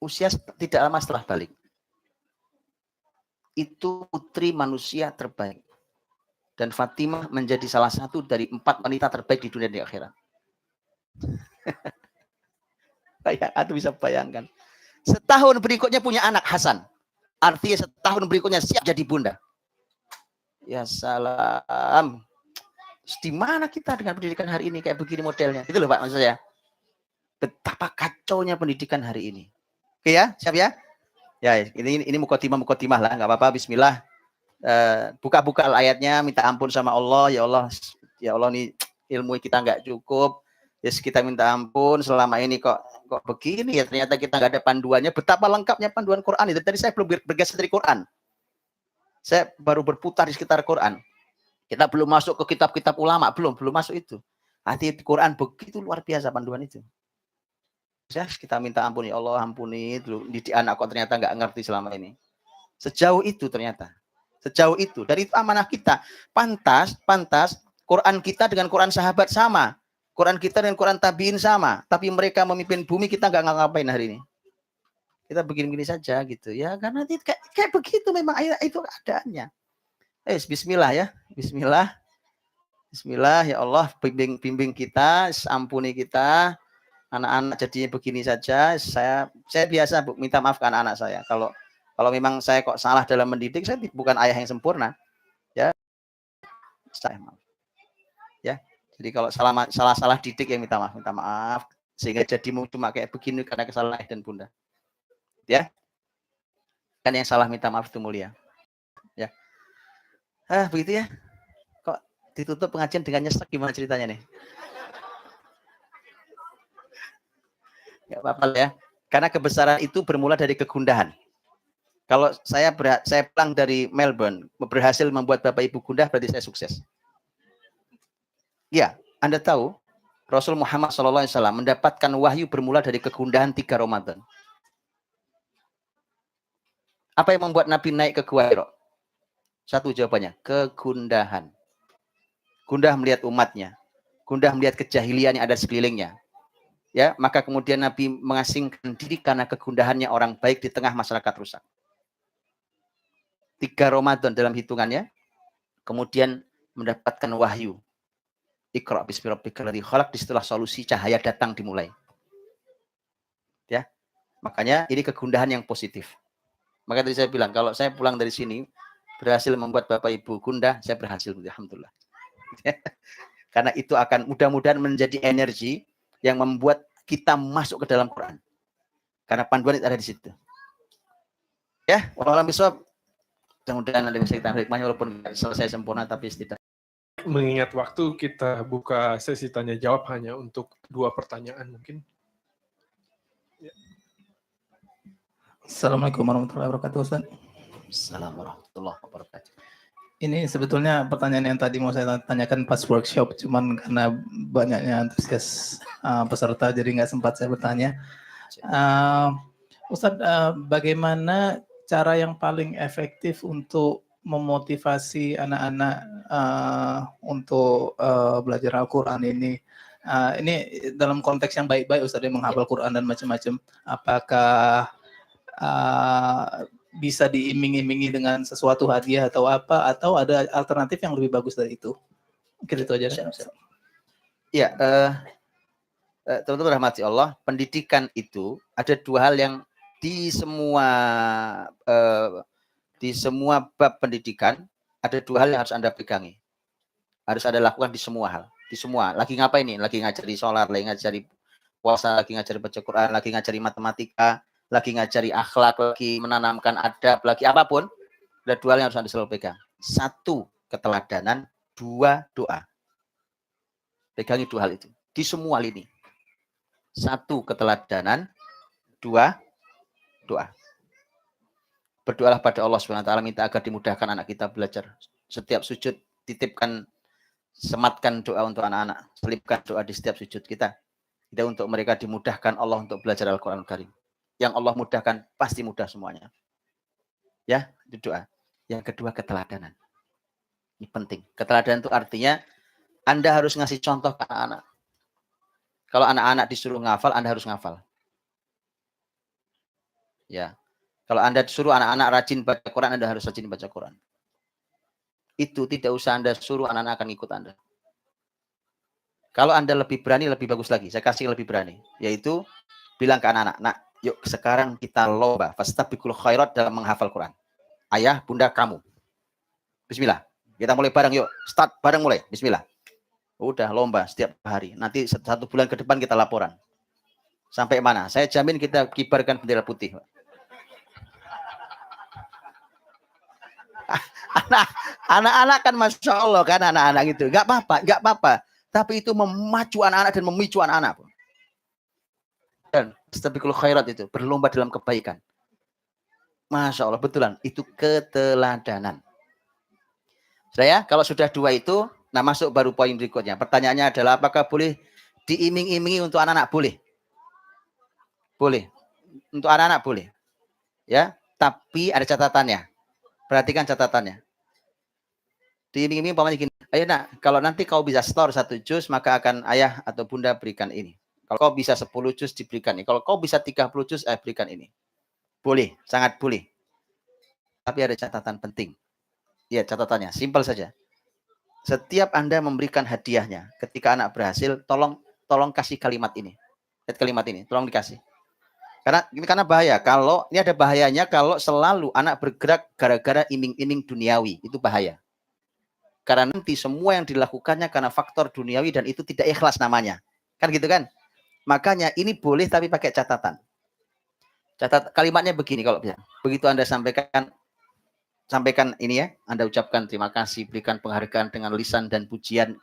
Usia tidak lama setelah balik. Itu putri manusia terbaik. Dan Fatimah menjadi salah satu dari 4 wanita terbaik di dunia di akhirat. Anda bisa bayangkan. Setahun berikutnya punya anak Hasan. Artinya setahun berikutnya siap jadi bunda. Ya salam. Di mana kita dengan pendidikan hari ini kayak begini modelnya? Itu loh Pak maksud saya. Betapa kacaunya pendidikan hari ini. Oke ya, siap ya? Ya, ini mukotimah lah, nggak apa-apa. Bismillah. Buka-buka ayatnya, minta ampun sama Allah. Ya Allah nih ilmu kita nggak cukup. Yes, kita minta ampun selama ini kok begini ya, ternyata kita nggak ada panduannya. Betapa lengkapnya panduan Quran itu. Tadi saya belum bergeser dari Quran. Saya baru berputar di sekitar Quran. Kita belum masuk ke kitab-kitab ulama, belum masuk itu. Arti Quran begitu luar biasa panduan itu. Ya, kita minta ampun ya Allah, ampuni dulu didik anak kok ternyata nggak ngerti selama ini. Sejauh itu ternyata. Sejauh itu. Dari itu amanah kita. Pantas Quran kita dengan Quran sahabat sama. Quran kita dengan Quran tabiin sama. Tapi mereka memimpin bumi, kita nggak ngapain hari ini. Kita begini-begini saja gitu. Ya karena kayak begitu memang itu keadaannya. Bismillah ya. Bismillah. Bismillah ya Allah, bimbing kita, ampuni kita. Anak-anak jadinya begini saja. Saya biasa minta maaf ke anak-anak saya. Kalau memang saya kok salah dalam mendidik, saya bukan ayah yang sempurna. Ya. Saya maaf. Ya. Jadi kalau salah didik ya minta maaf sehingga jadi cuma kayak begini karena kesalahan ayah dan bunda. Ya. Kan yang salah minta maaf itu mulia. Ya. Begitu ya. Kok ditutup pengajian dengan nyesek, gimana ceritanya nih? Nggak apa-apa ya. Karena kebesaran itu bermula dari kegundahan. Kalau saya pulang dari Melbourne, berhasil membuat Bapak Ibu gundah, berarti saya sukses. Ya, Anda tahu, Rasul Muhammad SAW mendapatkan wahyu bermula dari kegundahan 3 Ramadan. Apa yang membuat Nabi naik ke Gua Hira? Satu jawabannya, kegundahan. Gundah melihat umatnya. Gundah melihat kejahilian yang ada di sekelilingnya. Ya, maka kemudian Nabi mengasingkan diri karena kegundahannya orang baik di tengah masyarakat rusak. 3 Ramadan dalam hitungannya, kemudian mendapatkan wahyu. Iqra bismi rabbikal ladzi khalaq, setelah solusi cahaya datang dimulai. Ya. Makanya ini kegundahan yang positif. Maka tadi saya bilang kalau saya pulang dari sini berhasil membuat Bapak Ibu gundah, saya berhasil, alhamdulillah. Karena itu akan mudah-mudahan menjadi energi yang membuat kita masuk ke dalam Quran. Karena panduan itu ada di situ. Ya, wallahualam bishawab. Mudah-mudahan ada bisa kita hikmahnya walaupun selesai sempurna tapi tidak. Mengingat waktu, kita buka sesi tanya jawab hanya untuk 2 pertanyaan mungkin. Ya. Assalamualaikum warahmatullahi wabarakatuh, Ustaz. Assalamualaikum warahmatullahi wabarakatuh. Ini sebetulnya pertanyaan yang tadi mau saya tanyakan pas workshop, cuman karena banyaknya antusias peserta jadi nggak sempat saya bertanya. Ustaz, bagaimana cara yang paling efektif untuk memotivasi anak-anak untuk belajar Al-Quran ini? Ini dalam konteks yang baik-baik, Ustaz, yang menghafal Quran dan macam-macam. Apakah bisa diiming-imingi dengan sesuatu hadiah atau apa, atau ada alternatif yang lebih bagus dari itu? Mungkin itu aja. Ya, teman-teman rahmati Allah, pendidikan itu ada 2 hal yang di semua bab pendidikan ada 2 hal yang harus Anda pegangi. Harus Anda lakukan di semua hal. Di semua. Lagi ngapain nih? Lagi ngajari sholat, lagi ngajari puasa, lagi ngajari baca Quran, lagi ngajari matematika, lagi ngajari akhlak, lagi menanamkan adab, lagi apapun. Ada 2 hal yang harus Anda selalu pegang. 1, keteladanan. 2, doa. Pegangi dua hal itu di semua lini. Satu, keteladanan. Dua, doa. Berdoalah pada Allah SWT, minta agar dimudahkan anak kita belajar. Setiap sujud titipkan, sematkan doa untuk anak-anak. Selipkan doa di setiap sujud kita. Tidak untuk mereka dimudahkan Allah untuk belajar Al-Quran Karim. Yang Allah mudahkan pasti mudah semuanya. Ya, itu doa. Yang kedua, keteladanan. Ini penting. Keteladanan itu artinya Anda harus ngasih contoh ke anak-anak. Kalau anak-anak disuruh ngafal, Anda harus ngafal. Ya. Kalau Anda suruh anak-anak rajin baca Quran, Anda harus rajin baca Quran. Itu tidak usah Anda suruh, anak-anak akan ikut Anda. Kalau Anda lebih berani, lebih bagus lagi. Saya kasih lebih berani. Yaitu, bilang ke anak-anak, nak, yuk sekarang kita lomba. Fastabiqul khairat dalam menghafal Quran. Ayah, bunda, kamu. Bismillah. Kita mulai bareng yuk. Start bareng mulai. Bismillah. Udah lomba setiap hari. Nanti 1 bulan ke depan kita laporan. Sampai mana? Saya jamin kita kibarkan bendera putih. Anak-anak kan Masya Allah kan anak-anak gitu. Gak apa-apa. Tapi itu memacu anak-anak dan memicu anak-anak. Dan istabiqul khairat itu berlomba dalam kebaikan. Masya Allah, betulan. Itu keteladanan. Saya kalau sudah 2 itu, nah masuk baru poin berikutnya. Pertanyaannya adalah apakah boleh diiming-imingi untuk anak-anak? Boleh. Boleh. Untuk anak-anak boleh. Ya, tapi ada catatannya. Perhatikan catatannya. Diiming-iming umpamanya gini, ayo nak, kalau nanti kau bisa store 1 juz, maka akan ayah atau bunda berikan ini. Kalau kau bisa 10 juz, diberikan ini. Kalau kau bisa 30 juz, berikan ini. Boleh, sangat boleh. Tapi ada catatan penting. Ya, catatannya, simpel saja. Setiap Anda memberikan hadiahnya, ketika anak berhasil, tolong kasih kalimat ini. Lihat kalimat ini, tolong dikasih. Karena bahaya. Kalau ini ada bahayanya kalau selalu anak bergerak gara-gara iming-iming duniawi, itu bahaya. Karena nanti semua yang dilakukannya karena faktor duniawi dan itu tidak ikhlas namanya. Kan gitu kan? Makanya ini boleh tapi pakai catatan. Kalimatnya begini kalau bisa. Begitu Anda sampaikan ini ya, Anda ucapkan terima kasih, berikan penghargaan dengan lisan dan pujian,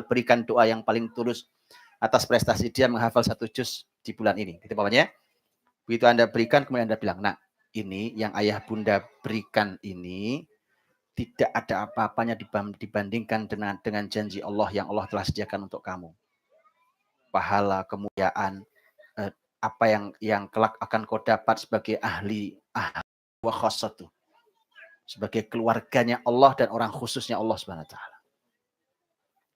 berikan doa yang paling tulus atas prestasi dia menghafal 1 juz di bulan ini. Gitu pokoknya. Begitu Anda berikan, kemudian Anda bilang, nak, ini yang ayah bunda berikan ini tidak ada apa-apanya dibandingkan dengan janji Allah yang Allah telah sediakan untuk kamu. Pahala, kemuliaan, apa yang kelak akan kau dapat sebagai ahli wa khassatu. Sebagai keluarganya Allah dan orang khususnya Allah Subhanahu wa taala.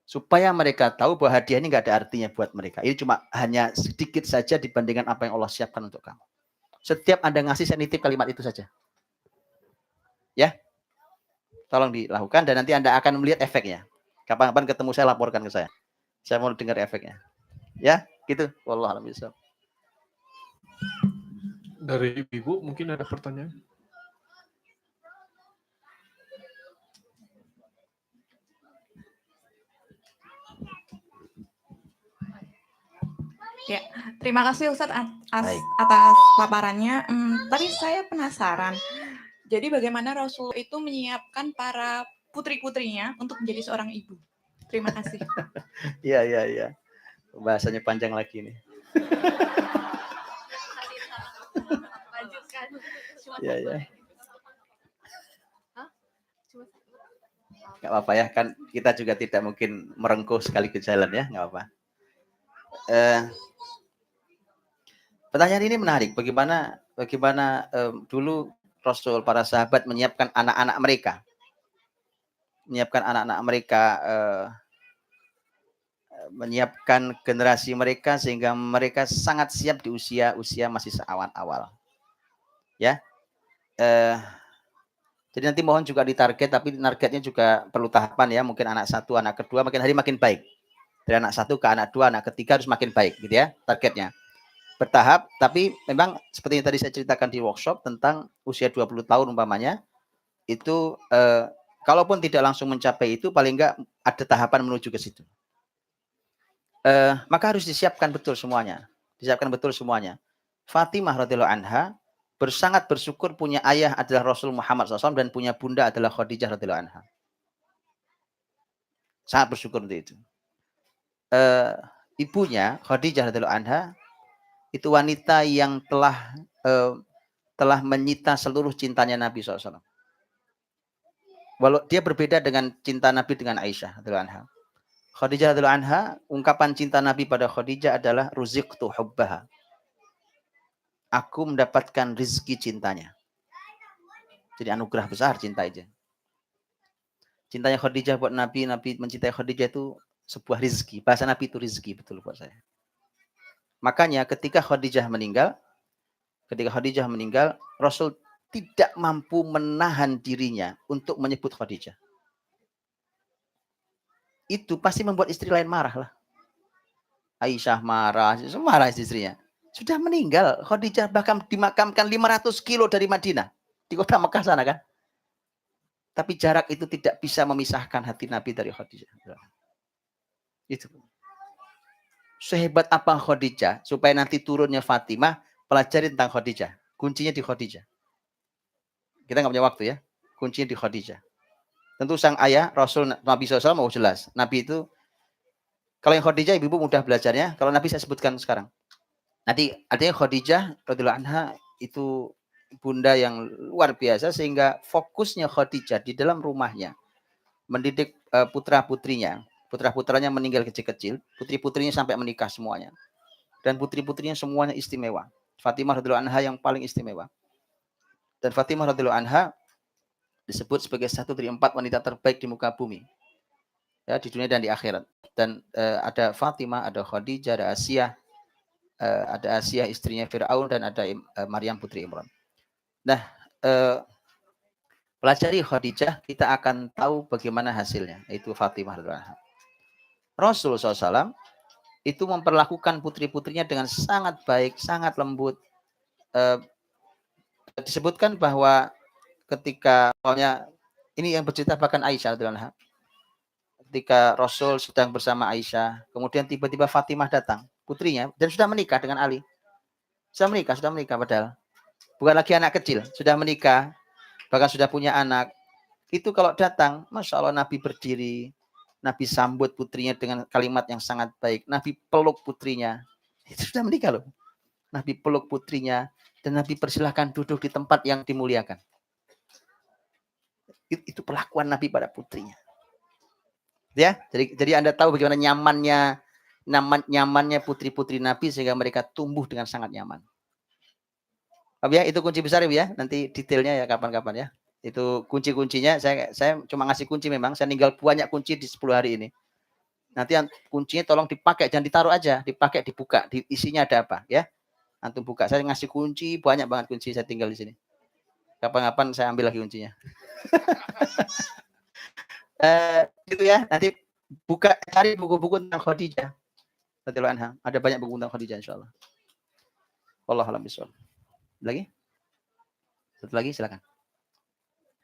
Supaya mereka tahu bahwa hadiah ini nggak ada artinya buat mereka. Ini cuma hanya sedikit saja dibandingkan apa yang Allah siapkan untuk kamu. Setiap Anda ngasih, saya nitip kalimat itu saja. Ya. Tolong dilakukan dan nanti Anda akan melihat efeknya. Kapan-kapan ketemu saya, laporkan ke saya. Saya mau dengar efeknya. Ya, gitu. Wallahu a'lam bishawab. Dari Ibu mungkin ada pertanyaan? Ya, terima kasih Ustadz Baik. atas paparannya. Tadi saya penasaran. Jadi bagaimana Rasul itu menyiapkan para putri-putrinya untuk menjadi seorang ibu? Terima kasih. Iya. Bahasanya panjang lagi nih. Iya. Nggak apa-apa ya, kan kita juga tidak mungkin merengkuh sekali ke jalan ya, nggak apa. Pertanyaan ini menarik. Bagaimana dulu Rasul, para sahabat menyiapkan anak-anak mereka, menyiapkan generasi mereka sehingga mereka sangat siap di usia masih seawal-awal. Ya. Jadi nanti mohon juga ditarget, tapi targetnya juga perlu tahapan ya. Mungkin anak 1, anak kedua makin hari makin baik. Dari anak 1 ke anak 2, anak ketiga harus makin baik gitu ya targetnya. Bertahap, tapi memang seperti yang tadi saya ceritakan di workshop tentang usia 20 tahun umpamanya, itu kalaupun tidak langsung mencapai itu, paling enggak ada tahapan menuju ke situ. Maka harus disiapkan betul semuanya. Fatimah radhiyallahu anha sangat bersyukur punya ayah adalah Rasul Muhammad SAW dan punya bunda adalah Khadijah radhiyallahu anha. Sangat bersyukur untuk itu. ibunya Khadijah radhiyallahu anha itu wanita yang telah menyita seluruh cintanya Nabi SAW. Walau dia berbeda dengan cinta Nabi dengan Aisyah radhiyallahu anha. Khadijah radhiyallahu anha, ungkapan cinta Nabi pada Khadijah adalah ruziqtu hubbaha. Aku mendapatkan rizki cintanya. Jadi anugerah besar cinta aja. Cintanya Khadijah buat Nabi, Nabi mencintai Khadijah itu sebuah rizki. Bahasa Nabi itu rizki, betul buat saya. Makanya ketika Khadijah meninggal, Rasul tidak mampu menahan dirinya untuk menyebut Khadijah. Itu pasti membuat istri lain marah lah. Aisyah marah istrinya. Sudah meninggal, Khadijah bahkan dimakamkan 500 kilo dari Madinah. Di kota Mekah sana kan. Tapi jarak itu tidak bisa memisahkan hati Nabi dari Khadijah. Itu. Sehebat apa Khadijah, supaya nanti turunnya Fatimah, pelajari tentang Khadijah. Kuncinya di Khadijah. Kita nggak punya waktu ya. Kuncinya di Khadijah. Tentu sang ayah, Rasul Nabi SAW mau jelas. Nabi itu, kalau yang Khadijah, ibu-ibu mudah belajarnya. Kalau Nabi saya sebutkan sekarang. Nanti artinya Khadijah radhiyallahu anha itu bunda yang luar biasa, sehingga fokusnya Khadijah di dalam rumahnya mendidik putra-putrinya. Putra-putranya meninggal kecil-kecil, putri-putrinya sampai menikah semuanya. Dan putri-putrinya semuanya istimewa. Fatimah radhiyallahu anha yang paling istimewa. Dan Fatimah radhiyallahu anha disebut sebagai satu dari 4 wanita terbaik di muka bumi. Ya, di dunia dan di akhirat. Dan ada Fatimah, ada Khadijah, ada Asia istrinya Fir'aun, dan ada Maryam putri Imran. Nah, pelajari Khadijah, kita akan tahu bagaimana hasilnya, yaitu Fatimah radhiyallahu anha. Rasul SAW itu memperlakukan putri-putrinya dengan sangat baik, sangat lembut. Disebutkan bahwa ketika ini yang bercerita bahkan Aisyah radhiyallahu anha. Ketika Rasul sedang bersama Aisyah, kemudian tiba-tiba Fatimah datang, putrinya, dan sudah menikah dengan Ali. Sudah menikah padahal. Bukan lagi anak kecil, sudah menikah, bahkan sudah punya anak. Itu kalau datang, Masya Allah, Nabi berdiri, Nabi sambut putrinya dengan kalimat yang sangat baik. Nabi peluk putrinya. Itu sudah menikah loh. Nabi peluk putrinya, dan Nabi persilahkan duduk di tempat yang dimuliakan. Itu perlakuan Nabi pada putrinya. Ya, jadi Anda tahu bagaimana nyamannya putri-putri Nabi, sehingga mereka tumbuh dengan sangat nyaman. Ya, itu kunci besar ya. Nanti detailnya ya kapan-kapan ya. Itu kunci-kuncinya. Saya cuma ngasih kunci memang. Saya ninggal banyak kunci di 10 hari ini. Nanti kuncinya tolong dipakai, jangan ditaruh aja, dipakai, dibuka, isinya ada apa ya. Antum buka. Saya ngasih kunci banyak banget, kunci saya tinggal di sini. Kapan-kapan saya ambil lagi kuncinya. Gitu ya. Nanti buka, cari buku-buku tentang Khadijah radhiyallahu anha. Ada banyak buku tentang Khadijah insyaallah. Wallahu a'lam bishawab. Lagi? Satu lagi silakan.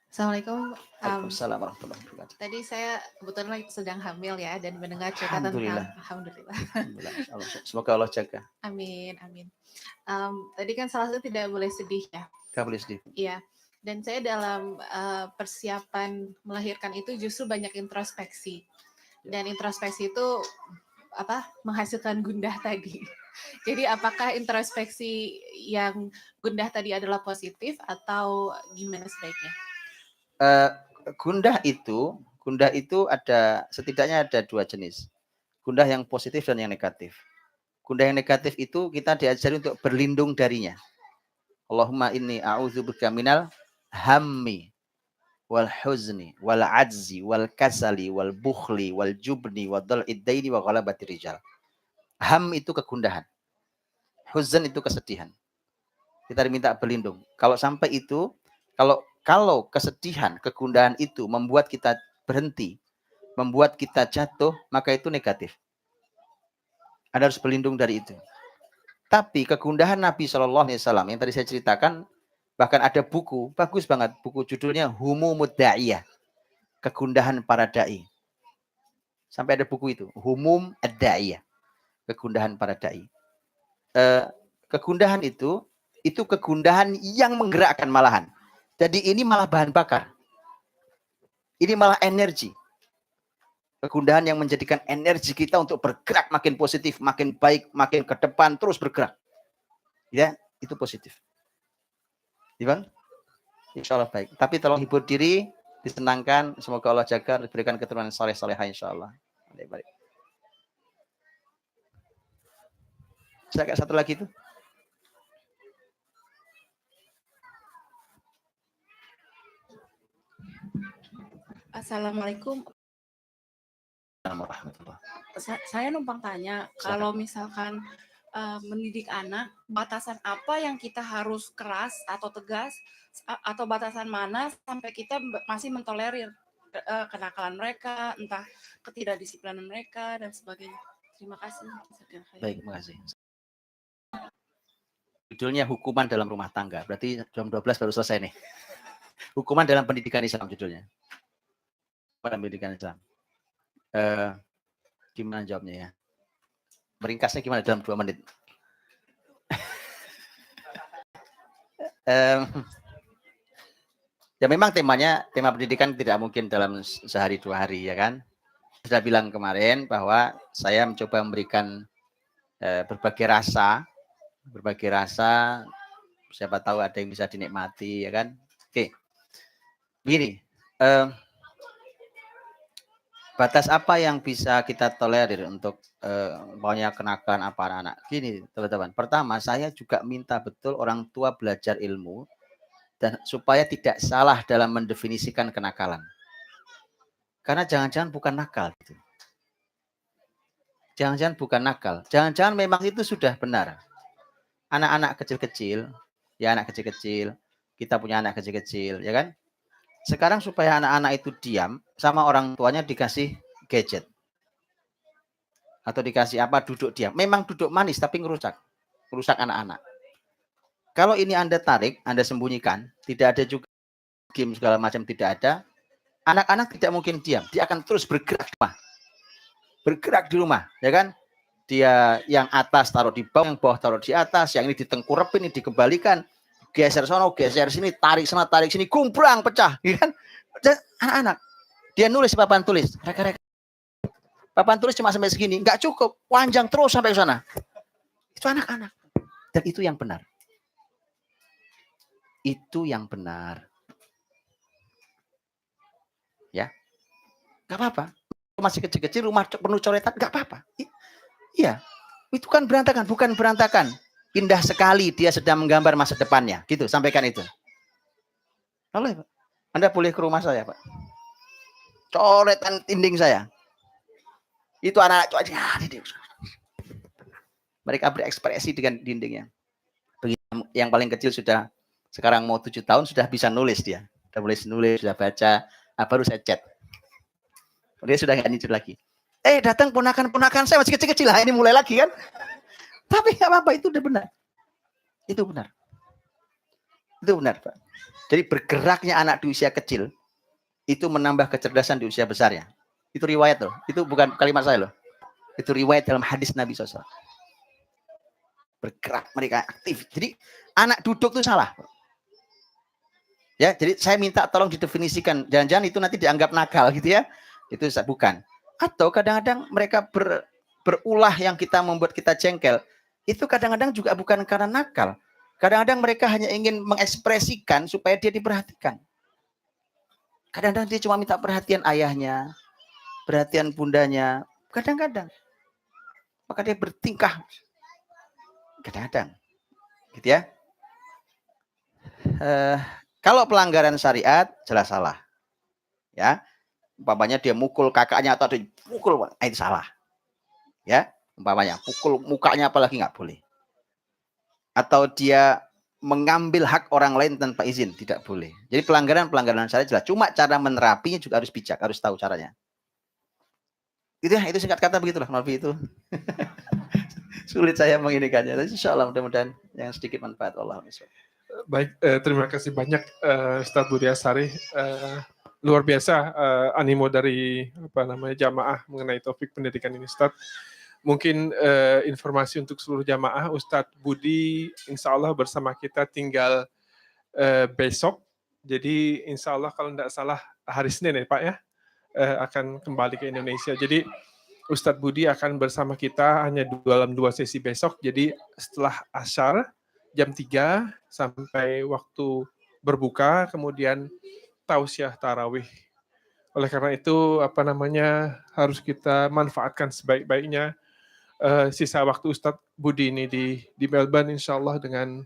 Assalamualaikum. Waalaikumsalam warahmatullahi wabarakatuh. Tadi saya kebetulan sedang hamil ya, dan mendengar cerita tentang Alhamdulillah. Semoga Allah jaga. Amin. Tadi kan salah satu tidak boleh sedih ya. Tidak boleh sedih. Iya. Dan saya dalam persiapan melahirkan itu justru banyak introspeksi. Dan introspeksi itu menghasilkan gundah tadi. Jadi apakah introspeksi yang gundah tadi adalah positif atau gimana sebaiknya? Gundah itu setidaknya ada 2 jenis. Gundah yang positif dan yang negatif. Gundah yang negatif itu kita diajari untuk berlindung darinya. Allahumma inni a'udzubika minal hammi wal huzni wal ajzi wal kasali wal bukhli wal jubni wa dhal'id daini wa ghalabati rijal. Ham itu kegundahan. Huzn itu kesedihan. Kita diminta berlindung. Kalau sampai itu, kalau kesedihan, kegundahan itu membuat kita berhenti, membuat kita jatuh, maka itu negatif. Anda harus berlindung dari itu. Tapi kegundahan Nabi SAW yang tadi saya ceritakan, bahkan ada buku, bagus banget, buku judulnya Humumud Da'iyah, kegundahan para da'i. Sampai ada buku itu, Humum ad-Da'iyah, kegundahan para da'i. Kegundahan itu kegundahan yang menggerakkan malahan. Jadi ini malah bahan bakar. Ini malah energi. Kegundahan yang menjadikan energi kita untuk bergerak makin positif, makin baik, makin ke depan, terus bergerak. Ya, itu positif. Gimana? Insya Allah baik. Tapi tolong hibur diri, disenangkan. Semoga Allah jaga, diberikan keturunan soleh-solehah insya Allah. Baik. Saya kayak satu lagi itu. Assalamualaikum. Saya numpang tanya, kalau misalkan mendidik anak, batasan apa yang kita harus keras atau tegas, atau batasan mana sampai kita masih mentolerir kenakalan mereka, entah ketidakdisiplinan mereka dan sebagainya. Terima kasih. Baik, terima kasih. Judulnya hukuman dalam rumah tangga. Berarti jam 12 baru selesai nih. Hukuman dalam pendidikan Islam judulnya. Dalam pendidikan Islam. Gimana jawabnya ya? Meringkasnya gimana dalam 2 menit? Ya memang tema pendidikan tidak mungkin dalam sehari 2 hari ya kan. Sudah bilang kemarin bahwa saya mencoba memberikan berbagai rasa, siapa tahu ada yang bisa dinikmati ya kan. Oke, begini, batas apa yang bisa kita tolerir untuk banyak kenakalan apa anak-anak? Gini teman-teman, pertama saya juga minta betul orang tua belajar ilmu dan supaya tidak salah dalam mendefinisikan kenakalan. Karena jangan-jangan bukan nakal. Gitu. Jangan-jangan bukan nakal. Jangan-jangan memang itu sudah benar. Anak-anak kecil-kecil, ya anak kecil-kecil, kita punya anak kecil-kecil, ya kan? Sekarang supaya anak-anak itu diam, sama orang tuanya dikasih gadget. Atau dikasih apa, duduk diam. Memang duduk manis, tapi ngerusak anak-anak. Kalau ini Anda tarik, Anda sembunyikan, tidak ada juga game segala macam, tidak ada, anak-anak tidak mungkin diam. Dia akan terus bergerak di rumah, ya kan? Dia yang atas taruh di bawah, yang bawah taruh di atas, yang ini ditengkurepin, ini dikembalikan, geser sono, geser sini, tarik sana, tarik sini, gumbrang, pecah, ya kan? Dan anak-anak, dia nulis di papan tulis, papan tulis cuma sampai segini, nggak cukup, panjang terus sampai ke sana. Itu anak-anak, dan itu yang benar. Itu yang benar. Ya, nggak apa-apa. Masih kecil-kecil, rumah penuh coretan, nggak apa-apa. Iya, itu kan berantakan, bukan berantakan. Indah sekali dia sedang menggambar masa depannya. Gitu, sampaikan itu. Boleh, Pak. Anda boleh ke rumah saya, Pak. Coretan dinding saya. Itu anak mereka berekspresi dengan dindingnya. Yang paling kecil sudah, sekarang mau 7 tahun, sudah bisa nulis dia. Sudah boleh nulis, sudah baca. Baru saya chat. Dia sudah nggak nyicil lagi. Datang ponakan-ponakan saya masih kecil-kecil lah, ini mulai lagi kan. Tapi nggak apa-apa, itu udah benar. Itu benar. Itu benar, Pak. Jadi bergeraknya anak di usia kecil itu menambah kecerdasan di usia besarnya. Itu riwayat loh. Itu bukan kalimat saya loh. Itu riwayat dalam hadis Nabi SAW. Bergerak, mereka aktif. Jadi anak duduk itu salah. Ya, jadi saya minta tolong didefinisikan. Jangan-jangan itu nanti dianggap nakal gitu ya. Itu bukan. Atau kadang-kadang mereka berulah yang kita membuat kita jengkel. Itu kadang-kadang juga bukan karena nakal. Kadang-kadang mereka hanya ingin mengekspresikan supaya dia diperhatikan. Kadang-kadang dia cuma minta perhatian ayahnya, perhatian bundanya. Kadang-kadang. Maka dia bertingkah. Kadang-kadang. Gitu ya. Kalau pelanggaran syariat, jelas salah. Ya. Umpamanya dia mukul kakaknya atau dia pukul, itu salah. Ya, umpamanya pukul mukanya apalagi nggak boleh. Atau dia mengambil hak orang lain tanpa izin, tidak boleh. Jadi pelanggaran syariat jelas. Cuma cara menerapinya juga harus bijak, harus tahu caranya. Gitu ya, itu singkat kata begitulah, Novi itu. Sulit saya menginikannya. Tapi insya Allah mudah-mudahan yang sedikit manfaat. Allah. Baik, terima kasih banyak Ustadz Budi Asari. Luar biasa animo dari jamaah mengenai topik pendidikan ini, Ustadz. Mungkin informasi untuk seluruh jamaah, Ustadz Budi insya Allah bersama kita tinggal besok. Jadi insya Allah kalau tidak salah hari Senin ya Pak ya, akan kembali ke Indonesia. Jadi Ustadz Budi akan bersama kita hanya dalam 2 sesi besok. Jadi setelah Asyar jam 3 sampai waktu berbuka, kemudian tausiah tarawih. Oleh karena itu harus kita manfaatkan sebaik-baiknya sisa waktu Ustadz Budi ini di Melbourne, insya Allah, dengan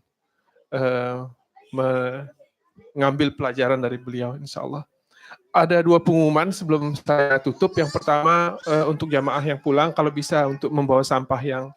mengambil pelajaran dari beliau, insya Allah. Ada 2 pengumuman sebelum saya tutup. Yang pertama, untuk jamaah yang pulang, kalau bisa untuk membawa sampah yang